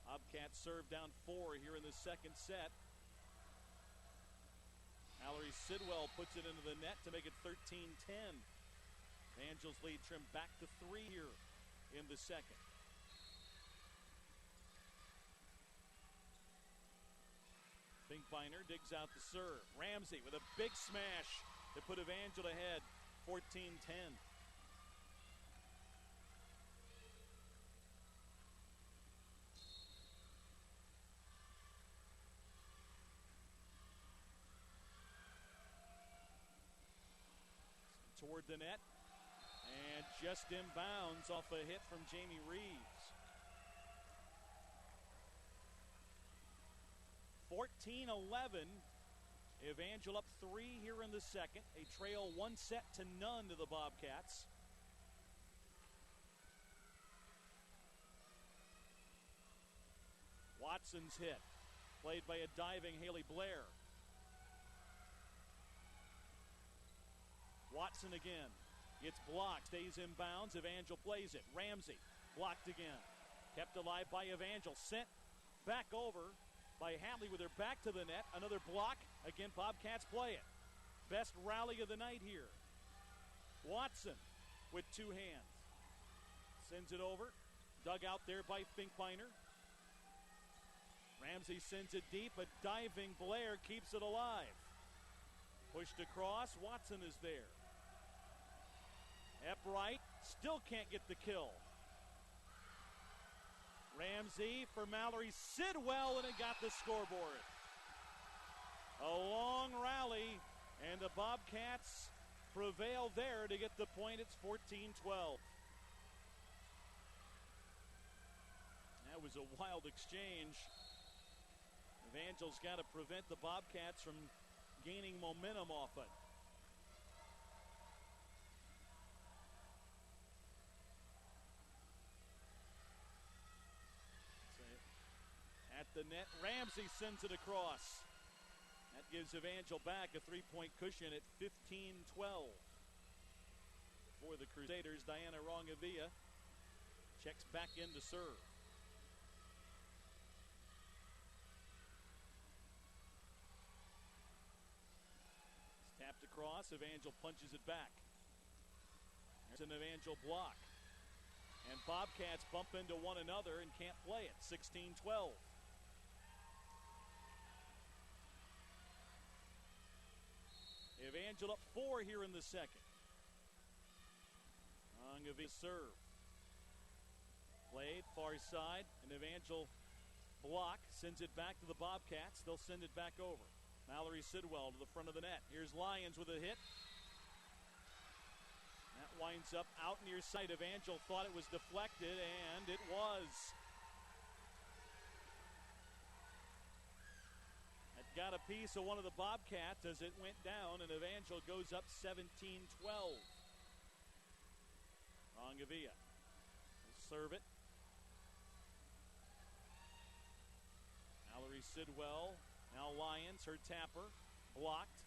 Bobcats serve down 4 here in the second set. Mallory Sidwell puts it into the net to make it 13-10. Evangel's lead trimmed back to 3 here in the second. Finkbeiner digs out the serve. Ramsey with a big smash to put Evangel ahead, 14-10. Toward the net, and just inbounds off a hit from Jamie Reeves. 14-11. Evangel up 3 here in the second. A trail 1 set to none to the Bobcats. Watson's hit, played by a diving Haley Blair. Watson again. It's blocked, stays in bounds. Evangel plays it. Ramsey blocked again. Kept alive by Evangel. Sent back over by Hadley with her back to the net. Another block. Again, Bobcats play it. Best rally of the night here. Watson with 2 hands. Sends it over. Dug out there by Finkbeiner. Ramsey sends it deep. A diving Blair keeps it alive. Pushed across. Watson is there. Eppright still can't get the kill. Ramsey for Mallory Sidwell, and it got the scoreboard. A long rally, and the Bobcats prevail there to get the point. It's 14-12. That was a wild exchange. Evangel's got to prevent the Bobcats from gaining momentum off it. At the net, Ramsey sends it across. That gives Evangel back a 3-point cushion at 15-12. For the Crusaders, Diana Rongavia checks back in to serve. It's tapped across. Evangel punches it back. There's an Evangel block. And Bobcats bump into one another and can't play it. 16-12. Evangel up 4 here in the second. Rongavia serve. Played far side, and Evangel block sends it back to the Bobcats. They'll send it back over. Mallory Sidwell to the front of the net. Here's Lyons with a hit. That winds up out near sight. Evangel thought it was deflected, and it was. It got a piece of one of the Bobcats as it went down, and Evangel goes up 17-12. Rongavia will serve it. Mallory Sidwell. Now Lyons, her tapper, blocked.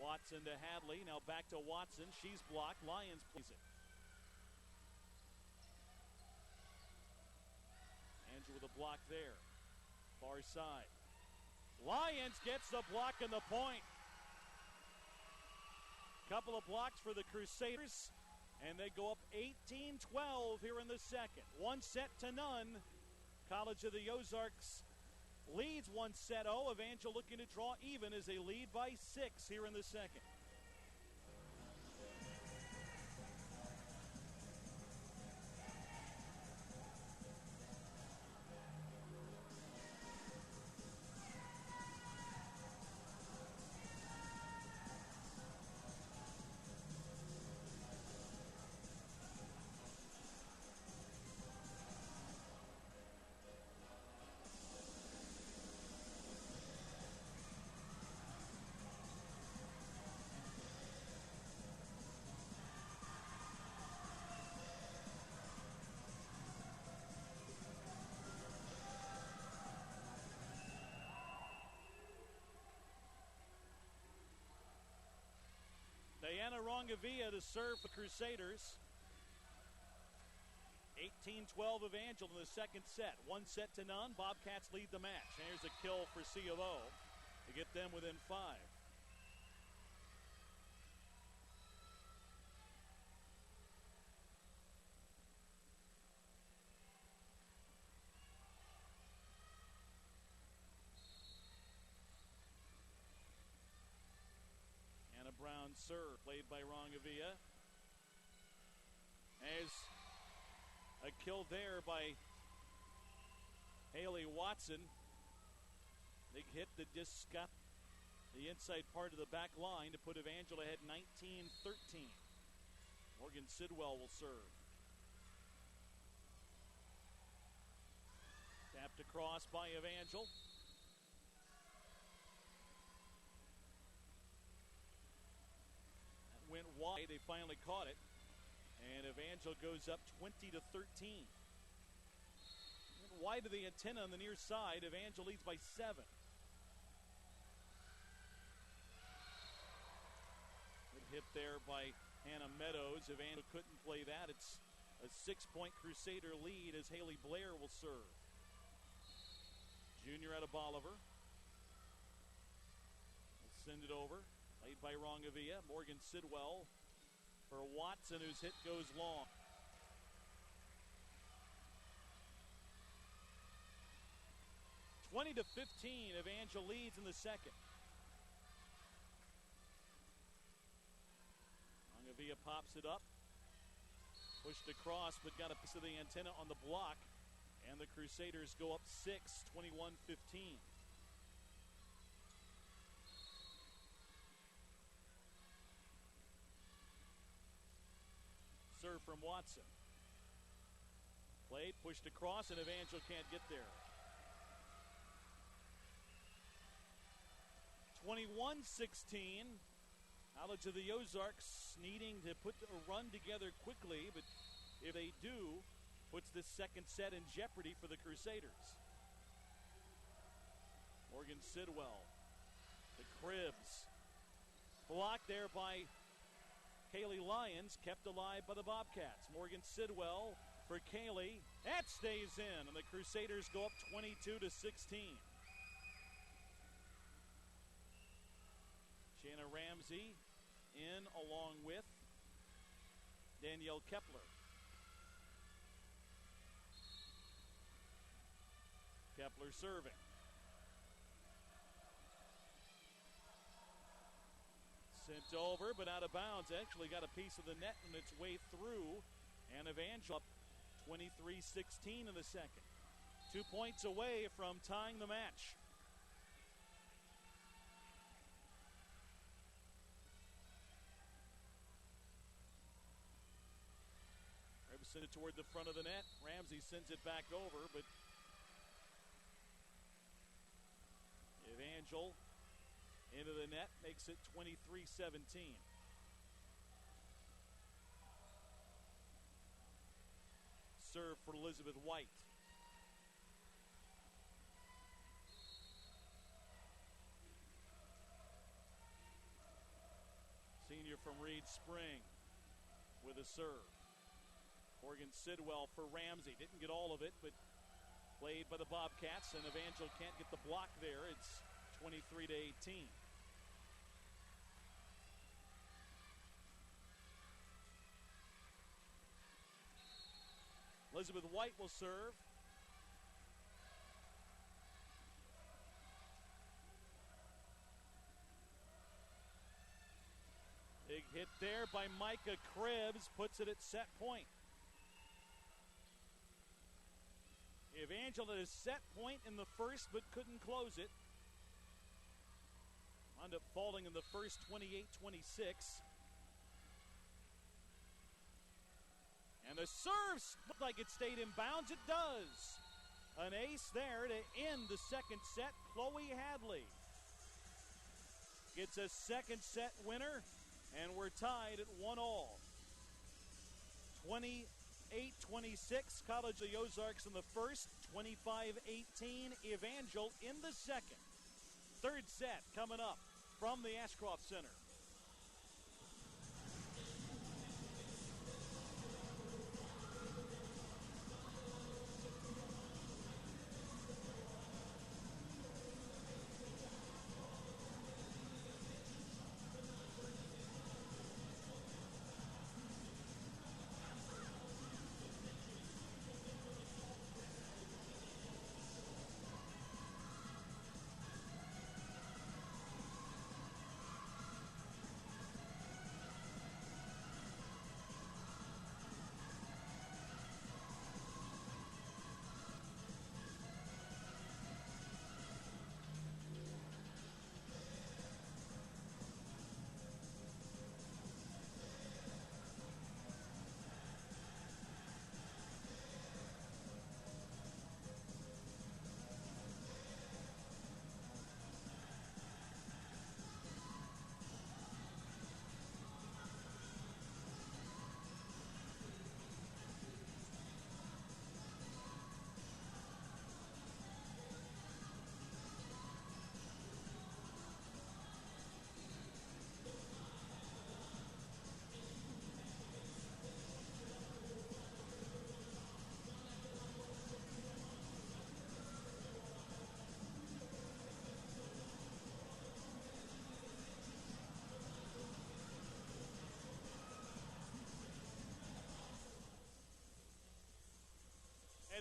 Watson to Hadley. Now back to Watson. She's blocked. Lyons plays it. Andrew with a block there. Far side. Lyons gets the block and the point. Couple of blocks for the Crusaders, and they go up 18-12 here in the second. 1 set to none. College of the Ozarks leads 1-0. Evangel looking to draw even as they lead by 6 here in the second. Diana Rongavia to serve for Crusaders. 18-12 Evangel in the second set. 1-0. Bobcats lead the match. And here's a kill for C of O to get them within 5. Anna Brown serve, played by Rongavia. As a kill there by Haley Watson. Big hit that just got the inside part of the back line to put Evangel ahead 19-13. Morgan Sidwell will serve. Tapped across by Evangel. That went wide. They finally caught it. And Evangel goes up 20-13. Wide of the antenna on the near side. Evangel leads by 7. Good hit there by Hannah Meadows. Evangel couldn't play that. It's a 6-point Crusader lead as Haley Blair will serve. Junior out of Bolivar. We'll send it over. Played by Rongavia. Morgan Sidwell for Watson, whose hit goes long. (20-15), Evangel leads in the second. Rongavia pops it up. Pushed across, but got a piece of the antenna on the block. And the Crusaders go up 6, 21-15. Serve from Watson. Played, pushed across, and Evangel can't get there. 21-16. College of the Ozarks needing to put a run together quickly, but if they do, puts this second set in jeopardy for the Crusaders. Morgan Sidwell. The Cribs. Blocked there by Kaylee Lyons, kept alive by the Bobcats. Morgan Sidwell for Kaylee. That stays in, and the Crusaders go up 22-16. Shanna Ramsey in along with Danielle Kepler. Kepler serving. Sent over, but out of bounds. Actually got a piece of the net on its way through. And Evangel up 23-16 in the second. 2 points away from tying the match. Rebs send it toward the front of the net. Ramsey sends it back over, but Evangel into the net makes it 23-17. Serve for Elizabeth White. Senior from Reed Spring with a serve. Morgan Sidwell for Ramsey. Didn't get all of it, but played by the Bobcats, and Evangel can't get the block there. It's 23-18. Elizabeth White will serve. Big hit there by Micah Cribbs, puts it at set point. Evangel at a set point in the first, but couldn't close it. Wound up falling in the first 28-26. And the serve looked like it stayed in bounds. It does. An ace there to end the second set. Chloe Hadley gets a second set winner, and we're tied at 1-all. 28-26, College of the Ozarks in the first. 25-18, Evangel in the second. Third set coming up from the Ashcroft Center.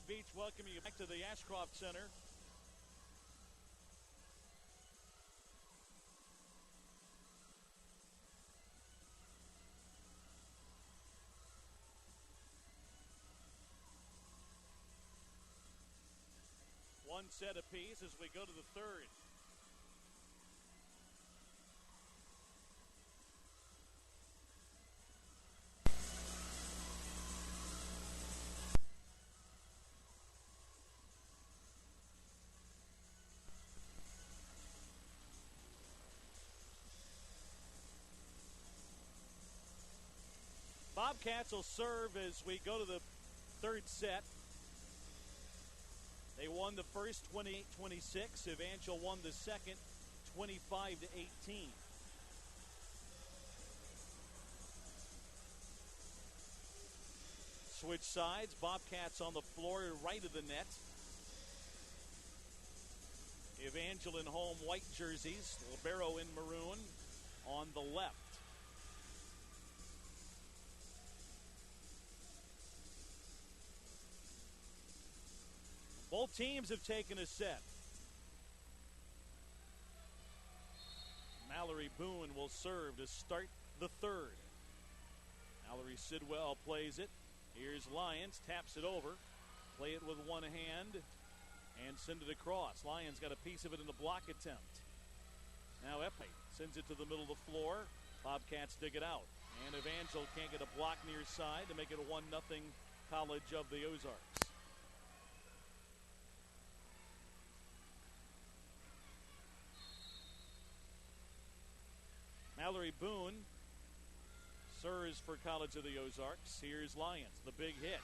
Brad Beach welcoming you back to the Ashcroft Center. One set apiece as we go to the third. Bobcats will serve as we go to the third set. They won the first 28-26. Evangel won the second 25-18. Switch sides. Bobcats on the floor right of the net. Evangel in home white jerseys. Libero in maroon on the left. Both teams have taken a set. Mallory Boone will serve to start the third. Mallory Sidwell plays it. Here's Lyons, taps it over. Play it with one hand and send it across. Lyons got a piece of it in the block attempt. Now Epley sends it to the middle of the floor. Bobcats dig it out. And Evangel can't get a block near side to make it a 1-0 College of the Ozarks. Mallory Boone serves for College of the Ozarks. Here's Lyons, the big hit.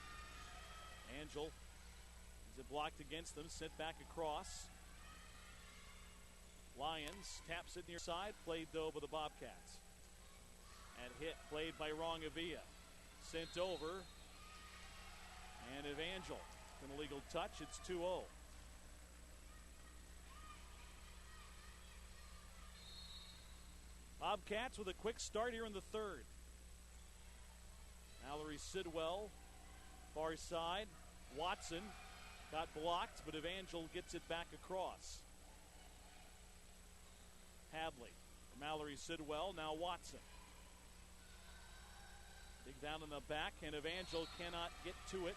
Angel is it blocked against them, sent back across. Lyons taps it near side, played though by the Bobcats. And hit played by Rongavia. Sent over. And Evangel, an illegal touch, it's 2-0. Bobcats with a quick start here in the third. Mallory Sidwell, far side. Watson got blocked, but Evangel gets it back across. Hadley, Mallory Sidwell, now Watson. Dig down in the back, and Evangel cannot get to it.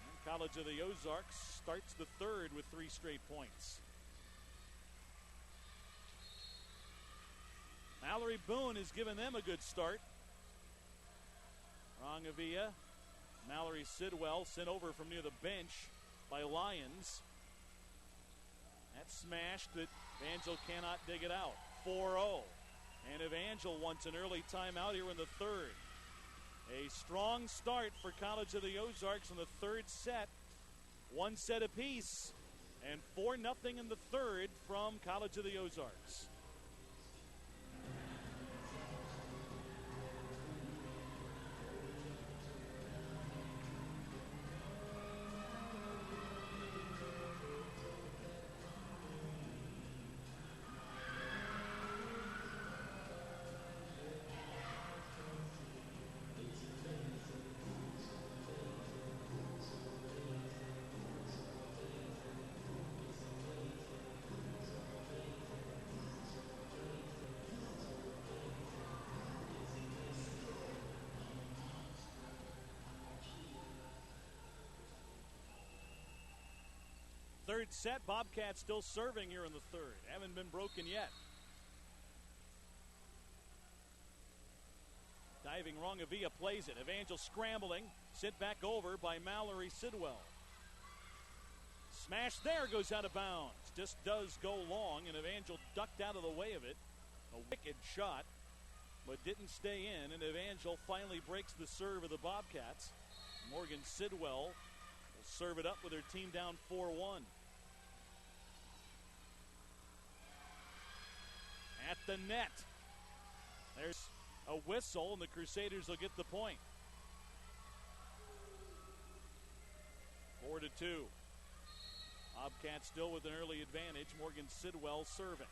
And College of the Ozarks starts the third with 3 straight points. Mallory Boone has given them a good start. Rongavia, Mallory Sidwell sent over from near the bench by Lyons. That's smashed, but Evangel cannot dig it out. 4-0. And Evangel wants an early timeout here in the third. A strong start for College of the Ozarks in the third set. 1 set apiece. And 4-0 in the third from College of the Ozarks. Third set, Bobcats still serving here in the third. Haven't been broken yet. Diving Rongavia plays it. Evangel scrambling. Sent back over by Mallory Sidwell. Smash there, goes out of bounds. Just does go long, and Evangel ducked out of the way of it. A wicked shot, but didn't stay in, and Evangel finally breaks the serve of the Bobcats. Morgan Sidwell will serve it up with her team down 4-1. At the net. There's a whistle, and the Crusaders will get the point. 4-2. Bobcats still with an early advantage. Morgan Sidwell serving.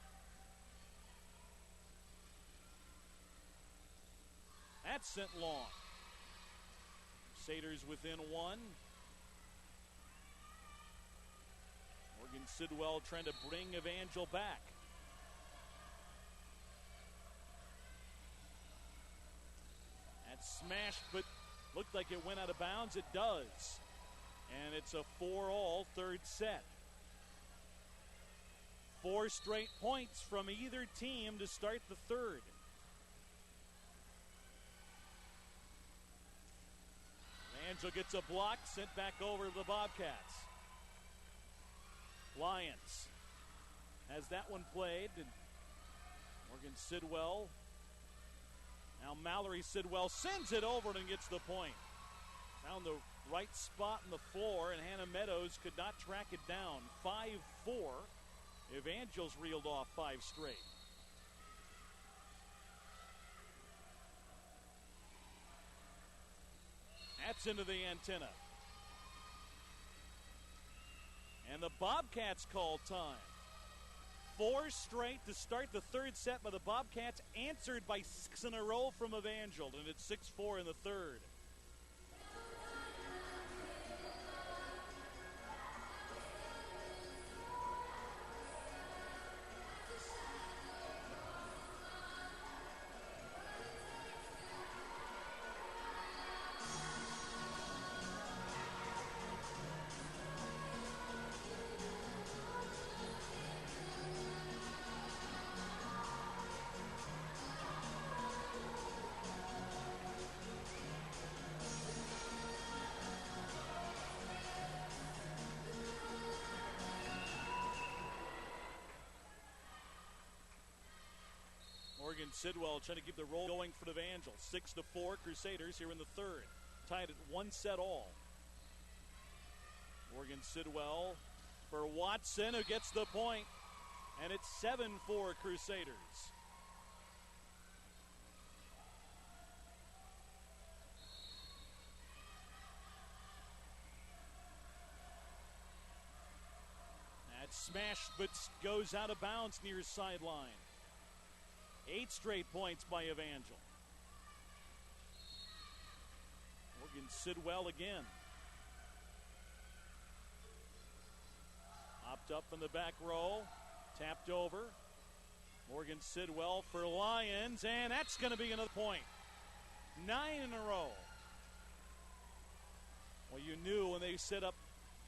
That's sent long. Crusaders within 1. Morgan Sidwell trying to bring Evangel back. That's smashed, but looked like it went out of bounds. It does. And it's a 4-all third set. 4 straight points from either team to start the third. Evangel gets a block, sent back over to the Bobcats. Lions has that one played. And Morgan Sidwell. Now Mallory Sidwell sends it over and gets the point. Found the right spot on the floor, and Hannah Meadows could not track it down. 5-4. Evangel's reeled off 5 straight. That's into the antenna. And the Bobcats call time. 4 straight to start the third set by the Bobcats, answered by 6 in a row from Evangel, and it's 6-4 in the third. Morgan Sidwell trying to keep the roll going for Evangel. 6-4 Crusaders here in the third. Tied at 1 set all. Morgan Sidwell for Watson, who gets the point. And it's 7-4 Crusaders. That's smashed but goes out of bounds near sideline. 8 straight points by Evangel. Morgan Sidwell again. Hopped up in the back row. Tapped over. Morgan Sidwell for Lions. And that's going to be another point. 9 in a row. Well, you knew when they set up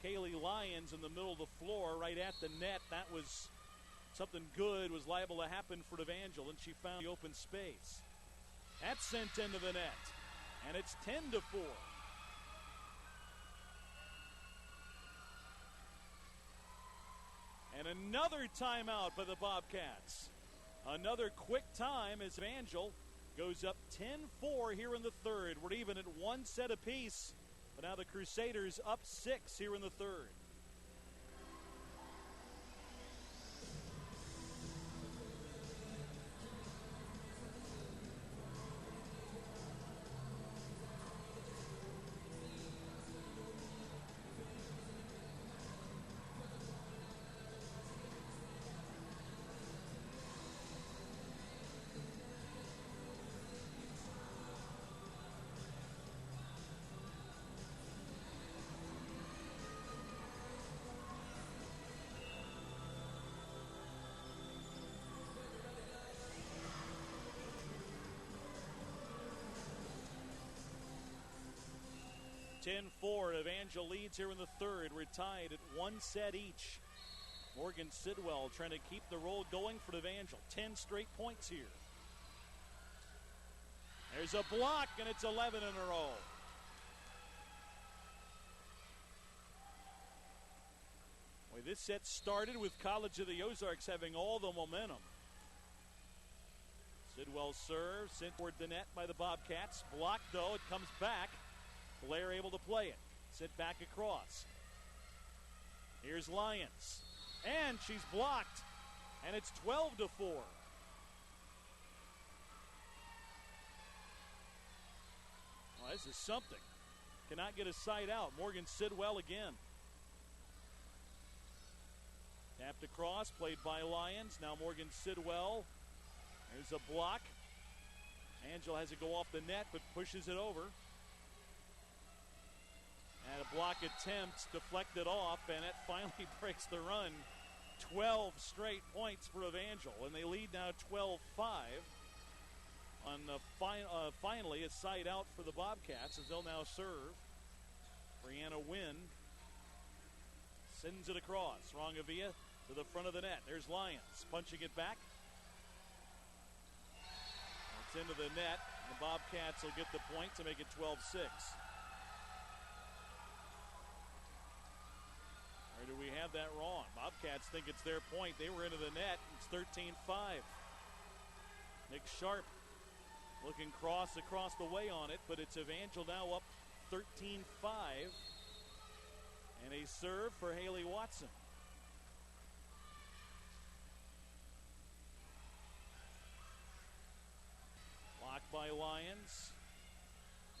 Kaylee Lyons in the middle of the floor right at the net, that was something good was liable to happen for Evangel, and she found the open space. That's sent into the net, and it's 10-4. And another timeout by the Bobcats. Another quick time as Evangel goes up 10-4 here in the third. We're even at 1 set apiece, but now the Crusaders up 6 here in the third. Evangel leads here in the third. We're tied at 1 set each. Morgan Sidwell trying to keep the roll going for Evangel. 10 straight points here. There's a block, and it's 11 in a row. Boy, this set started with College of the Ozarks having all the momentum. Sidwell serves, sent toward the net by the Bobcats. Blocked, though. It comes back. Blair able to play it. Sent back across. Here's Lyons. And she's blocked. And it's 12-4. Well, this is something. Cannot get a side out. Morgan Sidwell again. Tapped across, played by Lyons. Now Morgan Sidwell. There's a block. Angel has it go off the net, but pushes it over. And a The block attempts deflected off, and it finally breaks the run. 12 straight points for Evangel, and they lead now 12-5. On finally a side out for the Bobcats as they'll now serve. Brianna Wynn sends it across. Rongavia to the front of the net. There's Lyons punching it back. It's into the net. The Bobcats will get the point to make it 12-6. Or do we have that wrong? Bobcats think it's their point. They were into the net. It's 13-5. Nick Sharp looking across the way on it, but it's Evangel now up 13-5. And a serve for Haley Watson. Blocked by Lyons.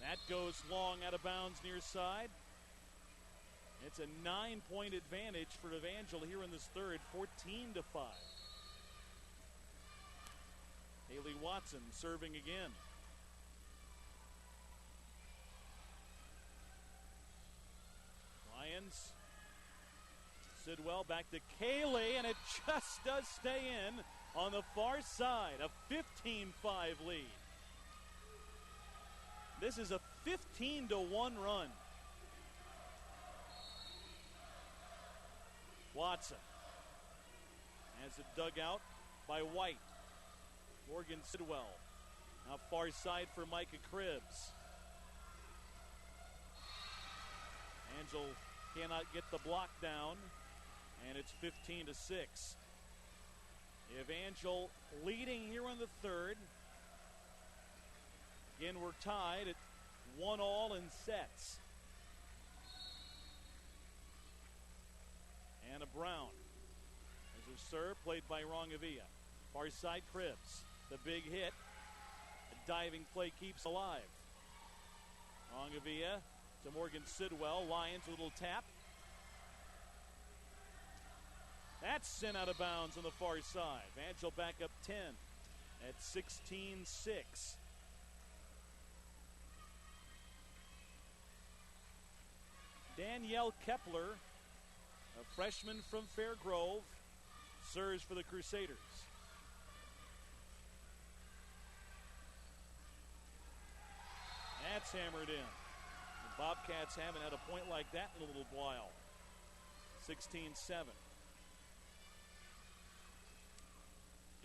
That goes long out of bounds near side. It's a 9-point advantage for Evangel here in this third, 14-5. Haley Watson serving again. Lyons. Sidwell back to Kaylee, and it just does stay in on the far side. A 15-5 lead. This is a 15-1 run. Watson has it dug out by White. Morgan Sidwell. Now far side for Micah Cribbs. Angel cannot get the block down, and it's 15-6. Evangel leading here in the third. Again, we're tied at 1-1 in sets. Anna Brown as a serve played by Rongavia. Far side Cribbs. The big hit. A diving play keeps alive. Rongavia to Morgan Sidwell. Lyons with a little tap. That's sent out of bounds on the far side. Evangel back up 10 at 16-6. Danielle Kepler, a freshman from Fairgrove, serves for the Crusaders. That's hammered in. The Bobcats haven't had a point like that in a little while. 16-7.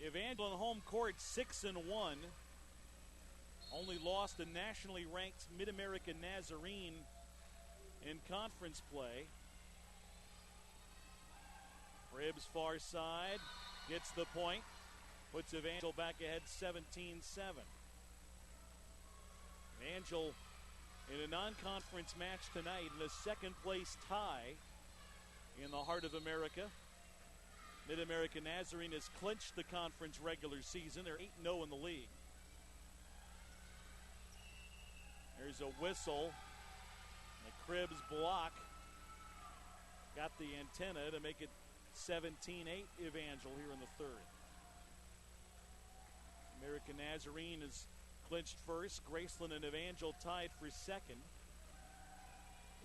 Evangel on home court 6-1. Only lost a nationally ranked Mid-American Nazarene in conference play. Cribbs far side, gets the point, puts Evangel back ahead 17-7. Evangel in a non-conference match tonight in a second-place tie in the heart of America. Mid-American Nazarene has clinched the conference regular season. They're 8-0 in the league. There's a whistle. The Cribbs block got the antenna to make it 17-8 Evangel here in the third. American Nazarene is clinched first. Graceland and Evangel tied for second.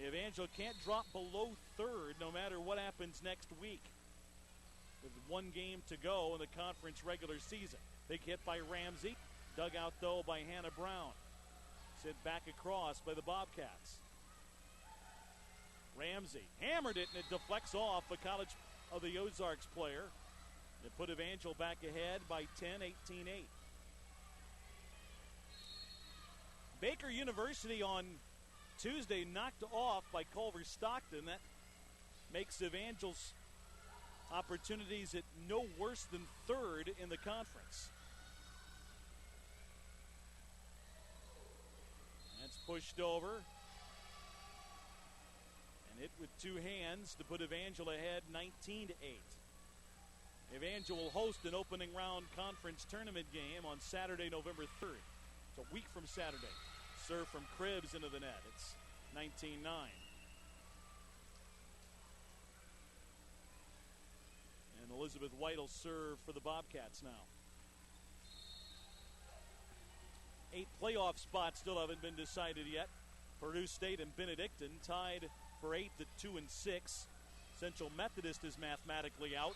Evangel can't drop below third no matter what happens next week. With one game to go in the conference regular season. Big hit by Ramsey. Dug out, though, by Hannah Brown. Sent back across by the Bobcats. Ramsey hammered it, and it deflects off a College of the Ozarks player. It put Evangel back ahead by 10, 18-8. Baker University on Tuesday knocked off by Culver Stockton. That makes Evangel's opportunities at no worse than third in the conference. That's pushed over. And hit with two hands to put Evangel ahead 19-8. Evangel will host an opening round conference tournament game on Saturday, November 3rd. It's a week from Saturday. Serve from Cribbs into the net. It's 19-9. And Elizabeth White will serve for the Bobcats now. 8 playoff spots still haven't been decided yet. Purdue State and Benedictine tied for 8th at 2-6. Central Methodist is mathematically out.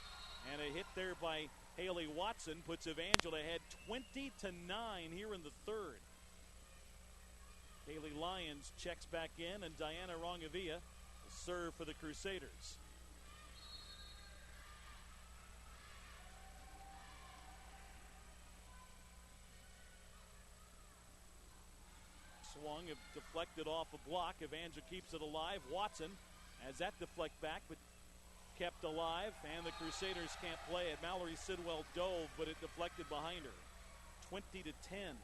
And a hit there by Haley Watson puts Evangel ahead 20-9 here in the third. Haley Lyons checks back in, and Diana Rongavia will serve for the Crusaders. Swung, deflected off a block. Evangel keeps it alive. Watson has that deflect back, but kept alive, and the Crusaders can't play it. Mallory Sidwell dove, but it deflected behind her. 20-10.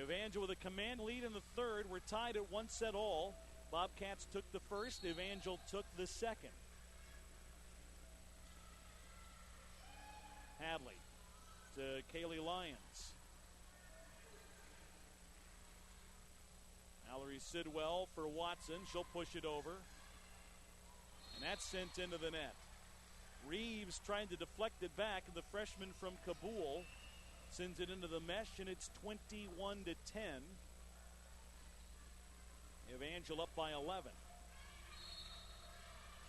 Evangel with a command lead in the third. We're tied at 1 set all. Bobcats took the first. Evangel took the second. Hadley to Kaylee Lyons. Mallory Sidwell for Watson. She'll push it over. And that's sent into the net. Reeves trying to deflect it back, and the freshman from Kabul sends it into the mesh, and it's 21-10. Evangel up by 11.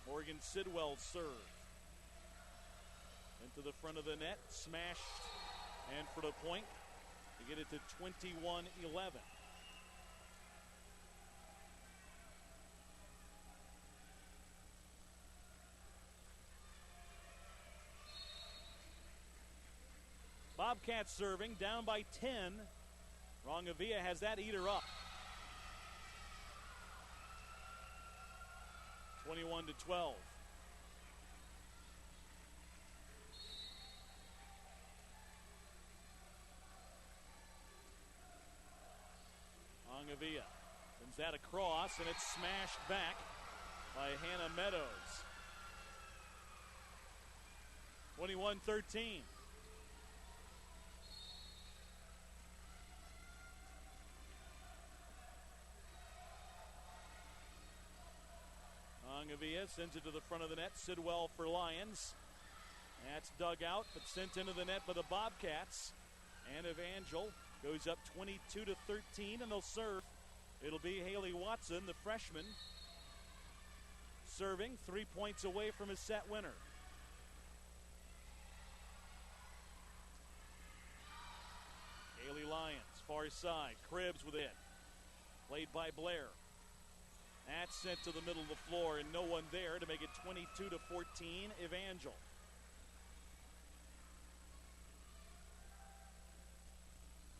Morgan Sidwell serve. Into the front of the net, smashed, and for the point to get it to 21-11. Bobcats serving, down by 10. Rongavia has that eater up. 21-12. Rongavia sends that across, and it's smashed back by Hannah Meadows. 21-13. Rongavia sends it to the front of the net. Sidwell for Lions. That's dug out, but sent into the net by the Bobcats. And Evangel goes up 22-13, and they'll serve. It'll be Haley Watson, the freshman, serving 3 points away from his set winner. Haley Lyons, far side. Cribbs with it. Played by Blair. That's sent to the middle of the floor, and no one there to make it 22-14, Evangel.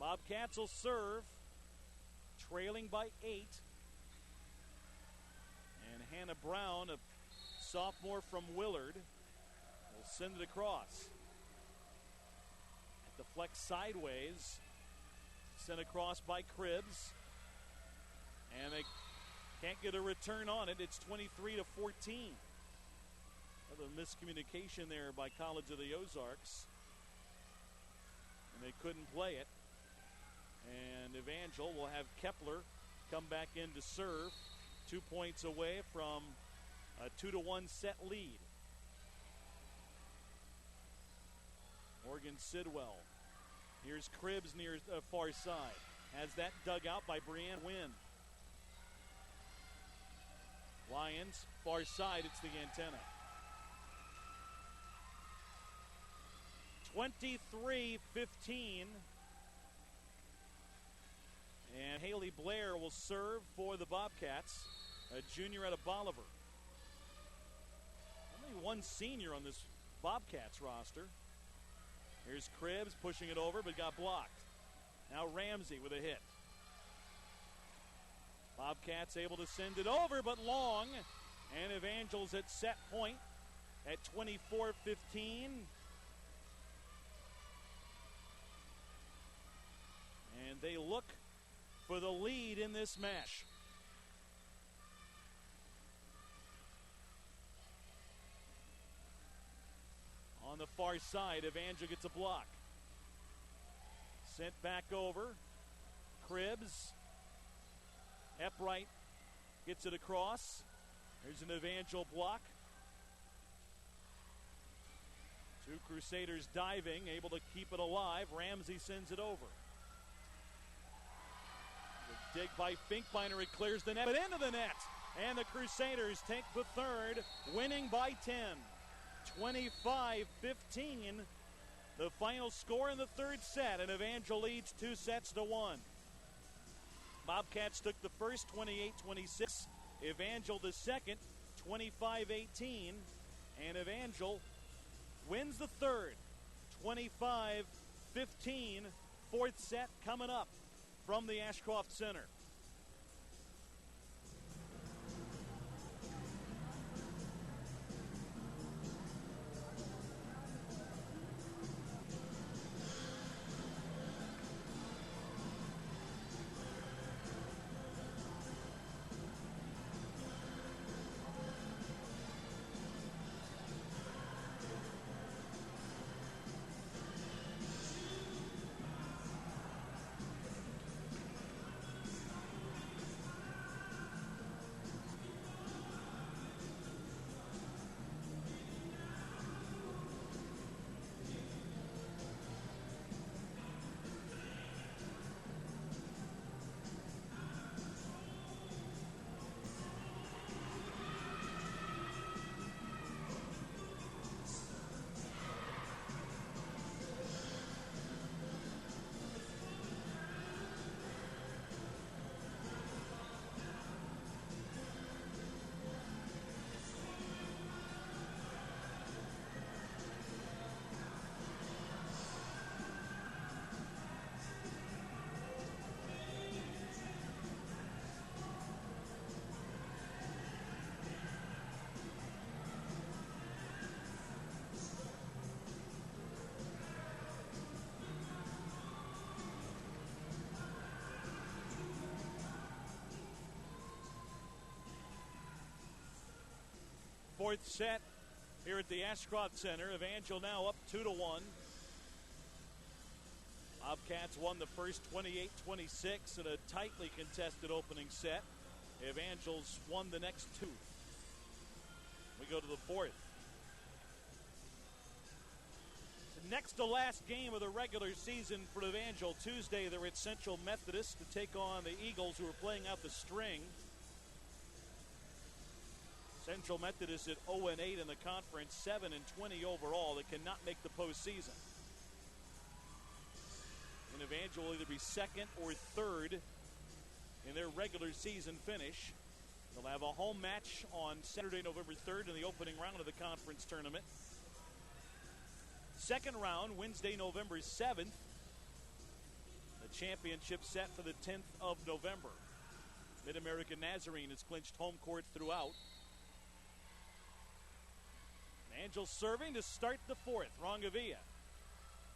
Bobcats will serve, trailing by 8. And Hannah Brown, a sophomore from Willard, will send it across. At the flex sideways, sent across by Cribbs. And they can't get a return on it. It's 23-14. Another miscommunication there by College of the Ozarks. And they couldn't play it. And Evangel will have Kepler come back in to serve. 2 points away from a 2-1 set lead. Morgan Sidwell. Here's Cribbs near far side. Has that dug out by Brianne Wynn. Lions, far side, it's the antenna. 23-15. And Haley Blair will serve for the Bobcats, a junior out of Bolivar. Only one senior on this Bobcats roster. Here's Cribbs pushing it over, but got blocked. Now Ramsey with a hit. Bobcats able to send it over, but long. And Evangel's at set point at 24-15. And they look for the lead in this match. On the far side, Evangel gets a block. Sent back over. Cribbs. Epright gets it across. There's an Evangel block. Two Crusaders diving, able to keep it alive. Ramsey sends it over. The dig by Finkbeiner, it clears the net, but into the net. And the Crusaders take the third, winning by 10. 25-15, the final score in the third set, and Evangel leads 2-1. Bobcats took the first, 28-26. Evangel the second, 25-18. And Evangel wins the third, 25-15. Fourth set coming up from the Ashcroft Center. Fourth set here at the Ashcroft Center. Evangel now up 2-1. Bobcats won the first 28-26 in a tightly contested opening set. Evangel's won the next two. We go to the fourth. The next to last game of the regular season for Evangel. Tuesday they're at Central Methodist to take on the Eagles, who are playing out the string. Central Methodist at 0-8 in the conference, 7-20 overall. They cannot make the postseason. And Evangel will either be second or third in their regular season finish. They'll have a home match on Saturday, November 3rd in the opening round of the conference tournament. Second round, Wednesday, November 7th. The championship set for the 10th of November. Mid-American Nazarene has clinched home court throughout. Evangel serving to start the fourth. Rongavia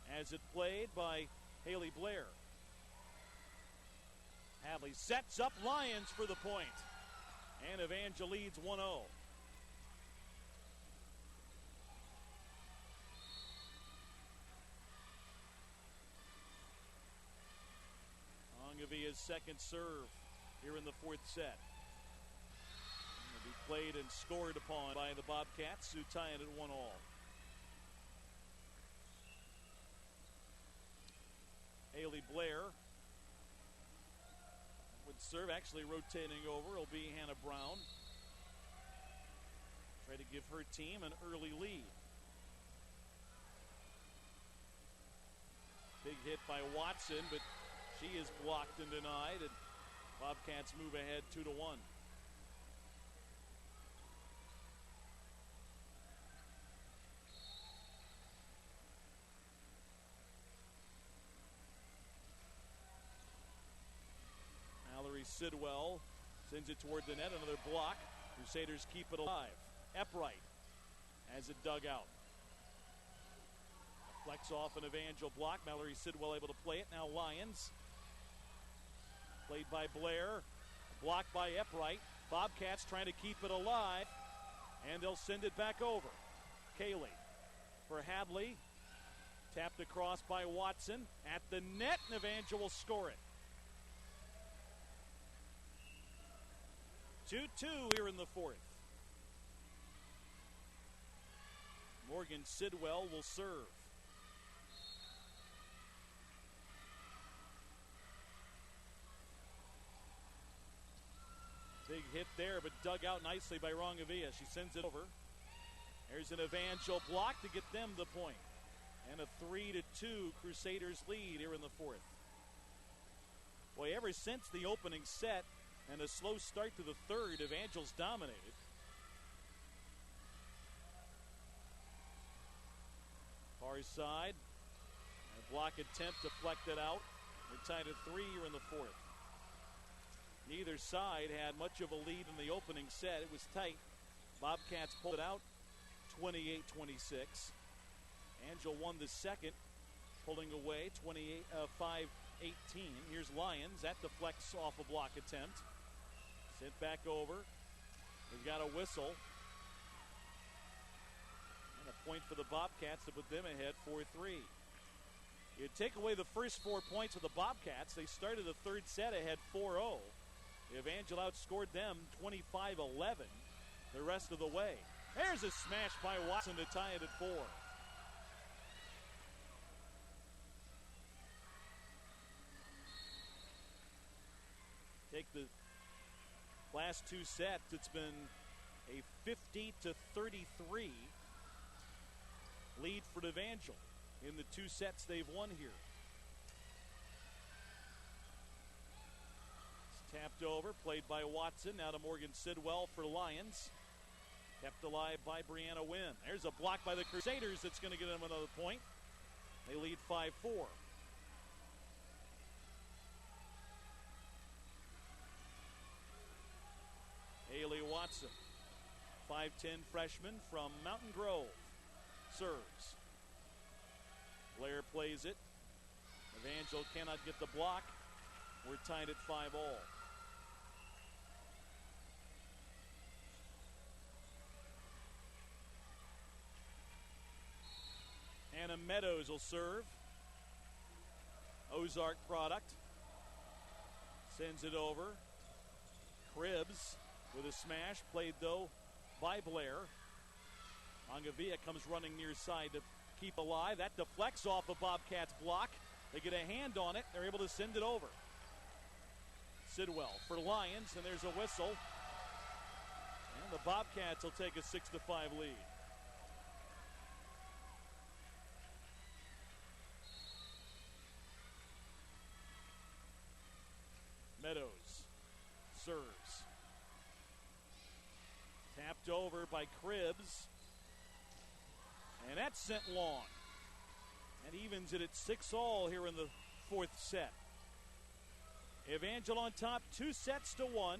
has it played by Haley Blair. Hadley sets up Lions for the point. And Evangel leads 1-0. Rongavia's second serve here in the fourth set. Will be played and scored upon by the Bobcats, who tie it at 1-1. Haley Blair would serve, actually rotating over. It'll be Hannah Brown. Try to give her team an early lead. Big hit by Watson, but she is blocked and denied, and Bobcats move ahead 2-1. Sidwell sends it toward the net. Another block. Crusaders keep it alive. Epright has it dug out. Flex off an Evangel block. Mallory Sidwell able to play it. Now Lions. Played by Blair. Blocked by Epright. Bobcats trying to keep it alive. And they'll send it back over. Kaylee for Hadley. Tapped across by Watson. At the net, and Evangel will score it. 2-2 here in the fourth. Morgan Sidwell will serve. Big hit there, but dug out nicely by Rongavia. She sends it over. There's an Evangel block to get them the point. And a 3-2 Crusaders lead here in the fourth. Boy, ever since the opening set and a slow start to the third, Evangel's dominated. Far side. A block attempt deflected out. We're tied at 3 here in the fourth. Neither side had much of a lead in the opening set. It was tight. Bobcats pulled it out 28-26. Angel won the second, pulling away 5-18. Here's Lyons. That deflects off a block attempt. Sent back over. We've got a whistle. And a point for the Bobcats to put them ahead 4-3. You take away the first 4 points of the Bobcats. They started the third set ahead 4-0. Evangel outscored them 25-11 the rest of the way. There's a smash by Watson to tie it at 4. Take the last 2 sets. It's been a 50-33 lead for Evangel in the 2 sets they've won here. It's tapped over, played by Watson. Now to Morgan Sidwell for Lyons. Kept alive by Brianna Wynn. There's a block by the Crusaders that's going to get them another point. They lead 5-4. Haley Watson, 5'10 freshman from Mountain Grove, serves. Blair plays it. Evangel cannot get the block. We're tied at 5-all. Anna Meadows will serve. Ozark product. Sends it over. Cribbs with a smash, played though by Blair. Rongavia comes running near side to keep alive. That deflects off a Bobcats block. They get a hand on it. They're able to send it over. Sidwell for Lyons, and there's a whistle. And the Bobcats will take a 6-5 lead. Meadows serves. Tapped over by Cribbs. And that's sent long. That evens it at 6-all here in the fourth set. Evangel on top, 2-1.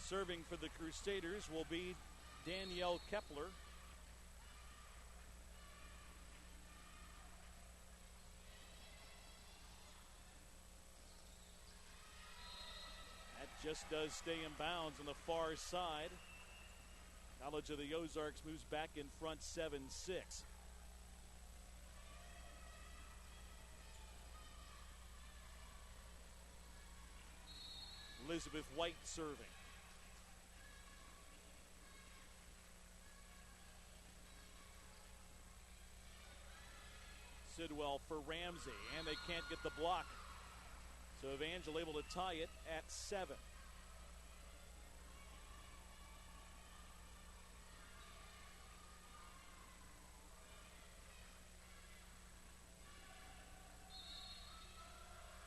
Serving for the Crusaders will be Danielle Kepler. Just does stay in bounds on the far side. College of the Ozarks moves back in front 7-6. Elizabeth White serving. Sidwell for Ramsey, and they can't get the block. So Evangel able to tie it at 7.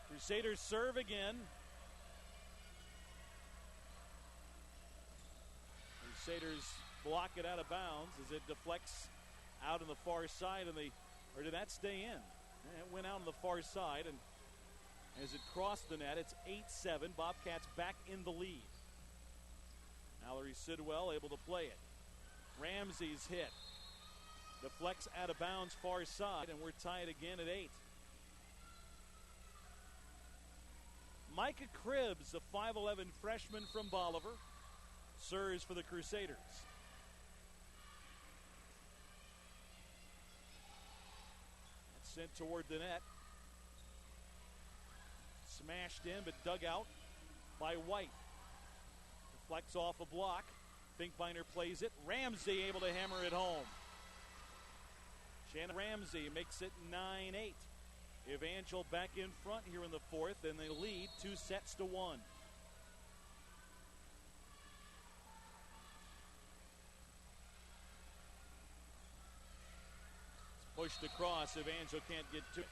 Crusaders serve again. Crusaders block it out of bounds as it deflects out on the far side, or did that stay in? It went out on the far side, and as it crossed the net, it's 8-7. Bobcats back in the lead. Mallory Sidwell able to play it. Ramsey's hit. Deflects out of bounds far side, and we're tied again at 8. Micah Cribbs, the 5'11 freshman from Bolivar, serves for the Crusaders. That's sent toward the net. Smashed in, but dug out by White. Deflects off a block. Finkbeiner plays it. Ramsey able to hammer it home. Shannon Ramsey makes it 9-8. Evangel back in front here in the fourth, and they lead 2-1. Pushed across. Evangel can't get to it.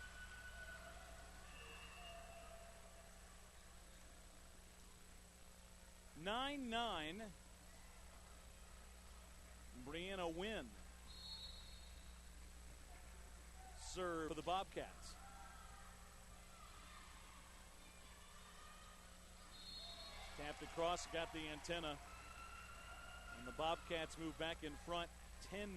(9-9). Brianna Wynn. Serve for the Bobcats. Tapped across, got the antenna. And the Bobcats move back in front, 10-9.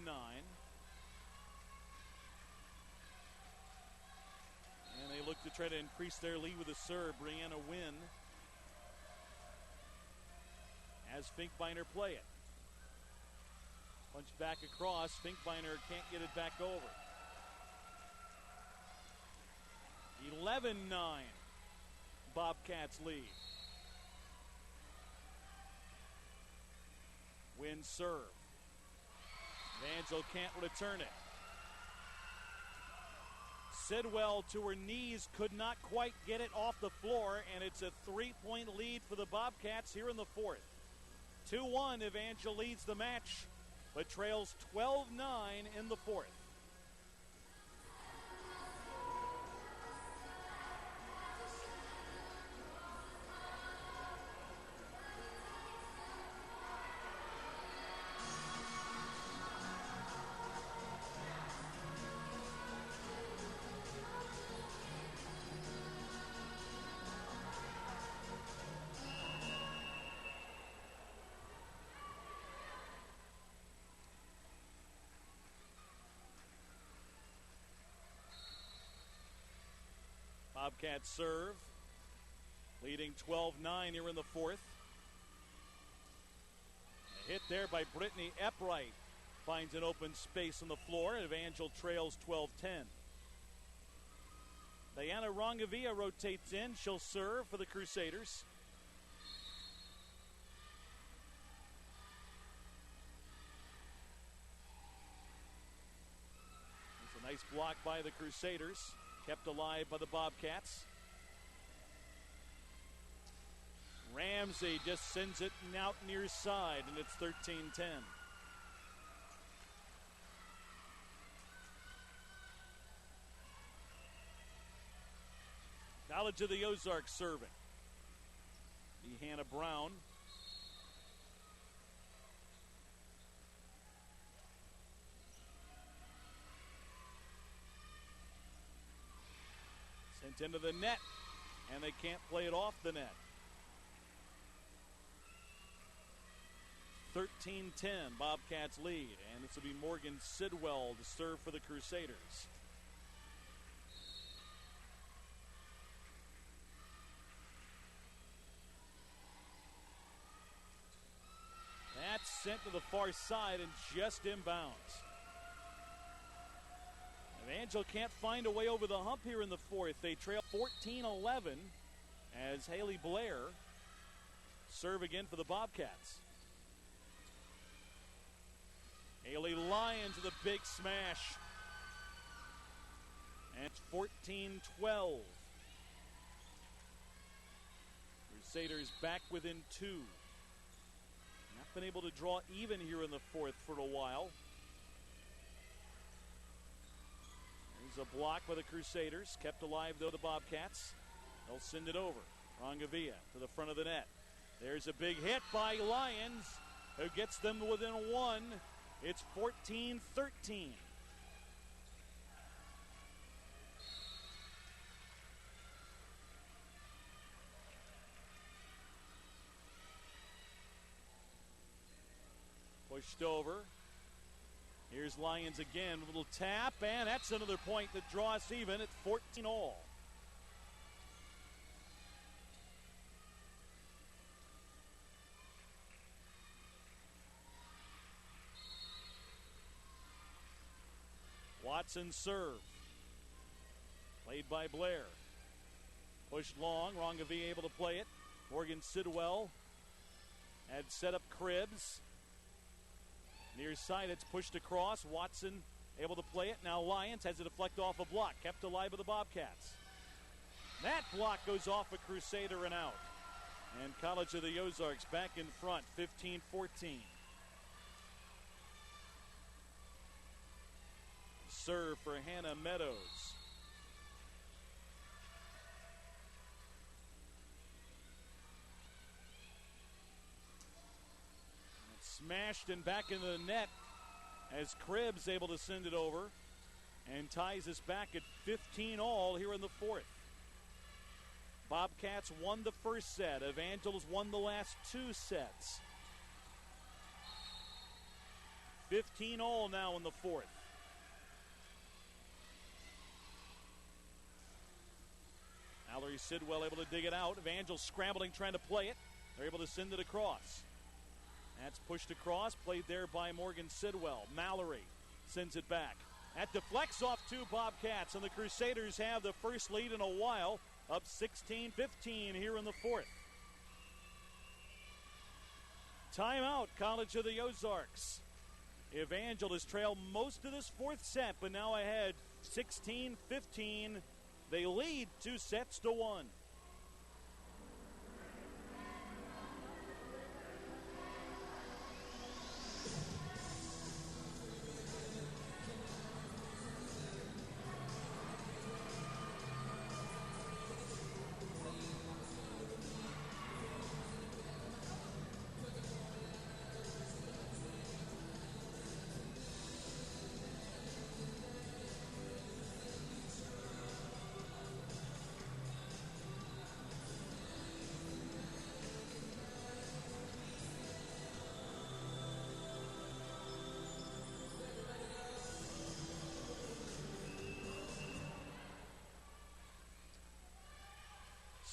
And they look to try to increase their lead with a serve. Brianna Wynn has Finkbeiner play it. Punch back across. Finkbeiner can't get it back over. 11-9. Bobcats lead. Win serve. Evangel can't return it. Sidwell to her knees, could not quite get it off the floor, and it's a 3-point lead for the Bobcats here in the fourth. 2-1, Evangel leads the match, but trails 12-9 in the fourth. Bobcats serve, leading 12-9 here in the fourth. A hit there by Brittany Eppright finds an open space on the floor. Evangel trails 12-10. Diana Rongavia rotates in. She'll serve for the Crusaders. It's a nice block by the Crusaders. Kept alive by the Bobcats. Ramsey just sends it out near side, and it's 13-10. College of the Ozarks serving. Dehanna Brown. Sent into the net, and they can't play it off the net. 13-10, Bobcats lead, and this will be Morgan Sidwell to serve for the Crusaders. That's sent to the far side and just inbounds. Evangel can't find a way over the hump here in the fourth. They trail 14-11 as Haley Blair serve again for the Bobcats. Haley Lyons with a big smash. And it's 14-12. Crusaders back within two. Not been able to draw even here in the fourth for a while. There's a block by the Crusaders. Kept alive, though, the Bobcats. They'll send it over. Rongavia to the front of the net. There's a big hit by Lyons, who gets them within one. It's 14-13. Pushed over. Here's Lyons again, a little tap, and that's another point that draws even at 14-all. Watson serve. Played by Blair. Pushed long, Rongavia able to play it. Morgan Sidwell had set up Cribbs. Near side, it's pushed across. Watson able to play it. Now Lyons has to deflect off a block. Kept alive by the Bobcats. That block goes off a Crusader and out. And College of the Ozarks back in front, 15-14. serve for Hannah Meadows. Smashed and back into the net as Cribbs able to send it over and ties us back at 15 all here in the fourth. Bobcats won the first set. Evangel won the last two sets. 15 all now in the fourth. Mallory Sidwell able to dig it out. Evangel scrambling, trying to play it. They're able to send it across. That's pushed across, played there by Morgan Sidwell. Mallory sends it back. That deflects off two Bobcats, and the Crusaders have the first lead in a while, up 16-15 here in the fourth. Timeout, College of the Ozarks. Evangel has trailed most of this fourth set, but now ahead 16-15. They lead 2-1.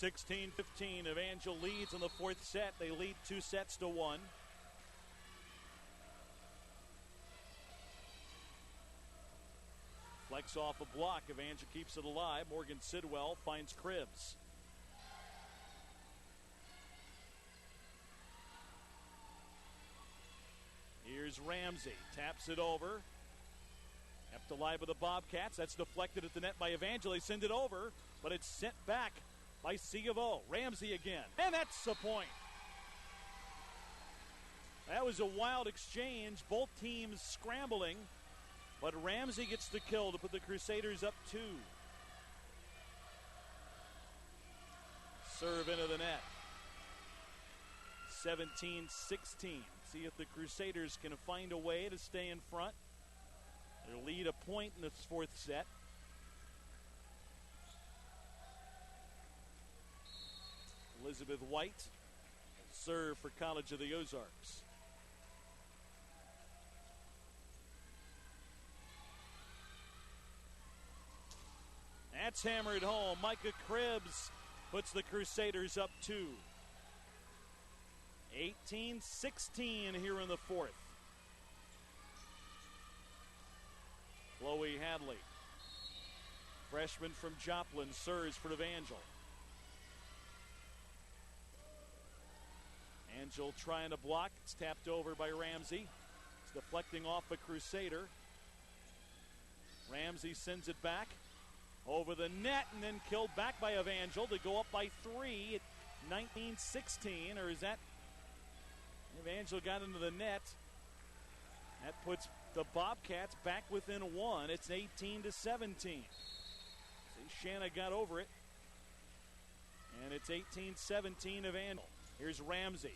16-15, Evangel leads in the fourth set. They lead 2-1. Flex off a block. Evangel keeps it alive. Morgan Sidwell finds Cribbs. Here's Ramsey. Taps it over. Kept alive with the Bobcats. That's deflected at the net by Evangel. They send it over, but it's sent back by C of O. Ramsey again. And that's the point. That was a wild exchange. Both teams scrambling. But Ramsey gets the kill to put the Crusaders up 2. Serve into the net. 17-16. See if the Crusaders can find a way to stay in front. They'll lead a point in this fourth set. Elizabeth White, serve for College of the Ozarks. That's hammered home. Micah Cribbs puts the Crusaders up 2. 18-16 here in the fourth. Chloe Hadley, freshman from Joplin, serves for Evangel. Angel trying to block. It's tapped over by Ramsey. It's deflecting off a Crusader. Ramsey sends it back over the net and then killed back by Evangel to go up by 3 at 19-16. Or is that Evangel got into the net? That puts the Bobcats back within 1. It's 18-17. See, Shanna got over it. And it's 18-17 Evangel. Here's Ramsey.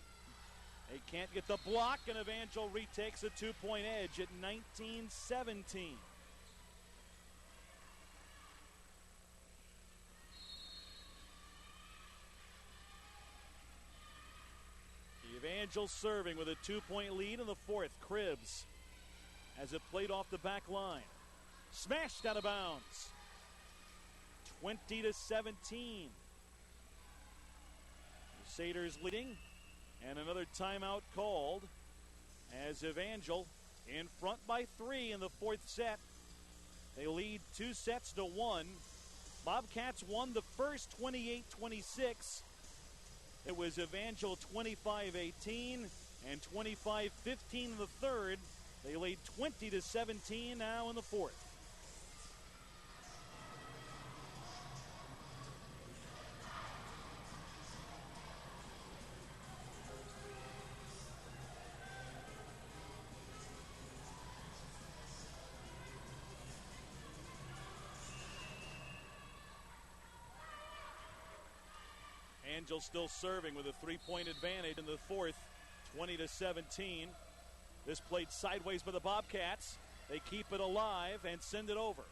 They can't get the block, and Evangel retakes a 2-point edge at 19-17. Evangel serving with a 2-point lead in the fourth. Cribbs has it played off the back line. Smashed out of bounds. 20-17. Crusaders leading, and another timeout called as Evangel in front by 3 in the fourth set. They lead 2-1. Bobcats won the first 28-26. It was Evangel 25-18 and 25-15 in the third. They lead 20-17 now in the fourth. Evangel still serving with a 3-point advantage in the fourth, 20-17. This played sideways by the Bobcats. They keep it alive and send it over.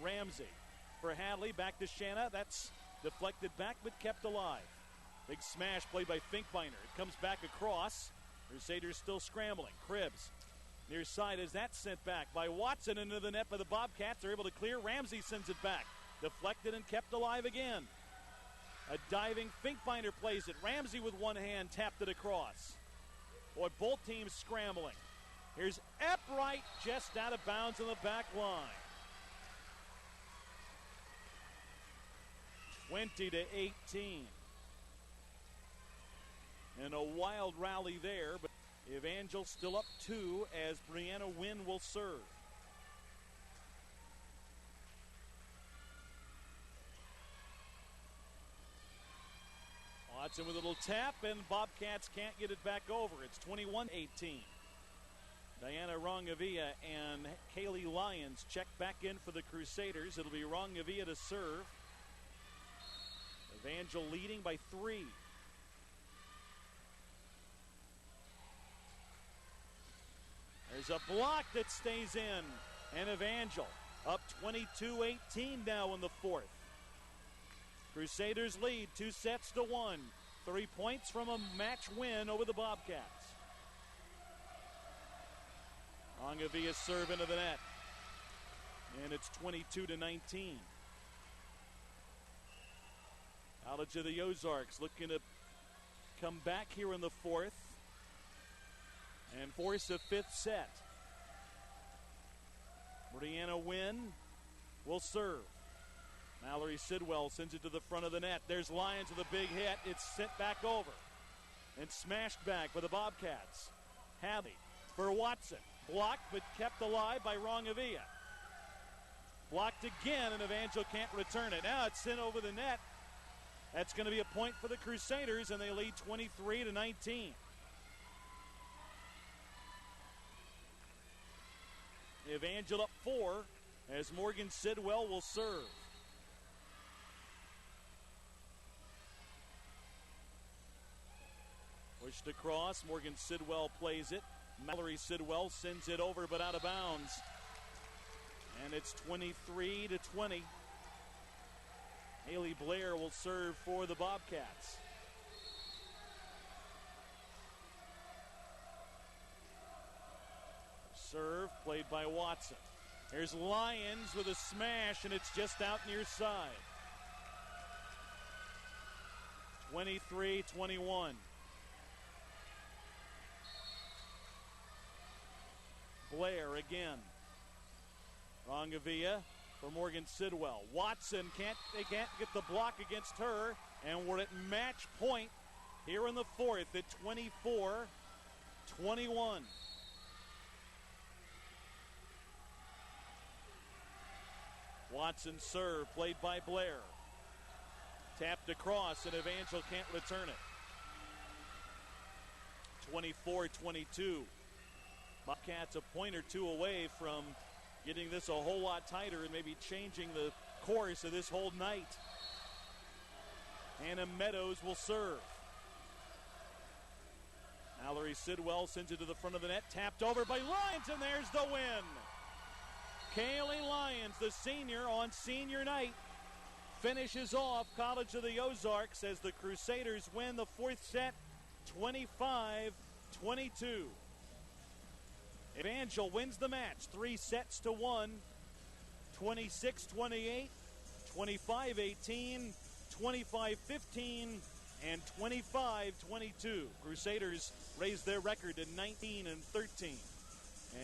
Ramsey for Hadley, back to Shanna. That's deflected back but kept alive. Big smash played by Finkbeiner. It comes back across. Crusaders still scrambling. Cribbs near side as that's sent back by Watson into the net by the Bobcats. They're able to clear. Ramsey sends it back. Deflected and kept alive again. A diving Finkbeiner plays it. Ramsey with one hand tapped it across. Boy, both teams scrambling. Here's Eppright just out of bounds on the back line. 20-18. And a wild rally there, but Evangel still up 2 as Brianna Wynn will serve. Watson with a little tap, and Bobcats can't get it back over. It's 21-18. Diana Rongavia and Kaylee Lyons check back in for the Crusaders. It'll be Rongavia to serve. Evangel leading by 3. There's a block that stays in, and Evangel up 22-18 now in the fourth. Crusaders lead 2-1. 3 points from a match win over the Bobcats. Rongavia serve into the net, and it's 22-19. College of the Ozarks looking to come back here in the fourth and force a fifth set. Brianna Wynn will serve. Mallory Sidwell sends it to the front of the net. There's Lyons with a big hit. It's sent back over and smashed back by the Bobcats. Hadley for Watson. Blocked but kept alive by Rongavia. Blocked again, and Evangel can't return it. Now it's sent over the net. That's going to be a point for the Crusaders, and they lead 23-19. Evangel up 4 as Morgan Sidwell will serve. Pushed across, Morgan Sidwell plays it. Mallory Sidwell sends it over but out of bounds. And it's 23-20. Haley Blair will serve for the Bobcats. Serve played by Watson. Here's Lyons with a smash, and it's just out near side. 23-21. Blair again. Rongavia for Morgan Sidwell. Watson they can't get the block against her, and we're at match point here in the fourth at 24-21. Watson serve played by Blair. Tapped across, and Evangel can't return it. 24-22. Bobcats a point or two away from getting this a whole lot tighter and maybe changing the course of this whole night. Hannah Meadows will serve. Mallory Sidwell sends it to the front of the net. Tapped over by Lyons, and there's the win. Kaylee Lyons, the senior on senior night, finishes off College of the Ozarks as the Crusaders win the fourth set 25-22. Evangel wins the match 3-1, 26-28, 25-18, 25-15, and 25-22. Crusaders raise their record to 19-13.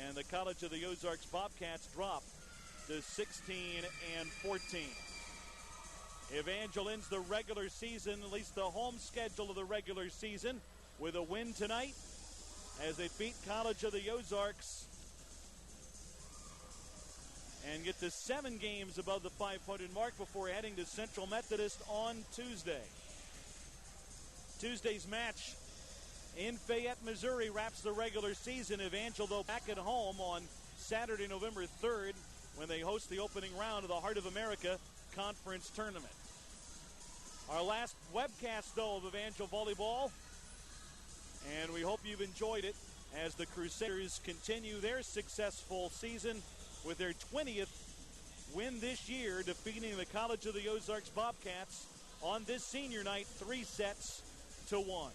And the College of the Ozarks Bobcats drop to 16-14. Evangel ends the regular season, at least the home schedule of the regular season, with a win tonight as they beat College of the Ozarks and get to 7 games above the 500 mark before heading to Central Methodist on Tuesday. Tuesday's match in Fayette, Missouri wraps the regular season. Evangel, though, back at home on Saturday, November 3rd, when they host the opening round of the Heart of America Conference Tournament. Our last webcast, though, of Evangel volleyball. And we hope you've enjoyed it as the Crusaders continue their successful season with their 20th win this year, defeating the College of the Ozarks Bobcats on this senior night, 3-1.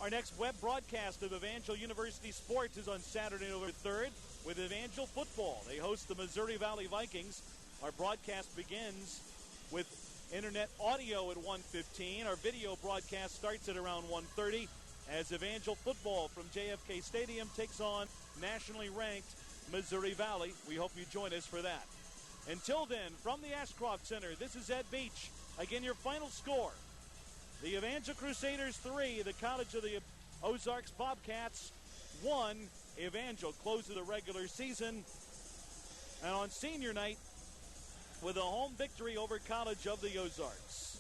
Our next web broadcast of Evangel University Sports is on Saturday, November 3rd with Evangel football. They host the Missouri Valley Vikings. Our broadcast begins with internet audio at 1:15. Our video broadcast starts at around 1:30 as Evangel football from JFK Stadium takes on nationally ranked Missouri Valley. We hope you join us for that. Until then, from the Ashcroft Center, this is Ed Beach. Again, your final score. The Evangel Crusaders 3, the College of the Ozarks Bobcats 1. Evangel closes the regular season. And on senior night, with a home victory over College of the Ozarks.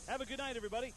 Have a good night, everybody.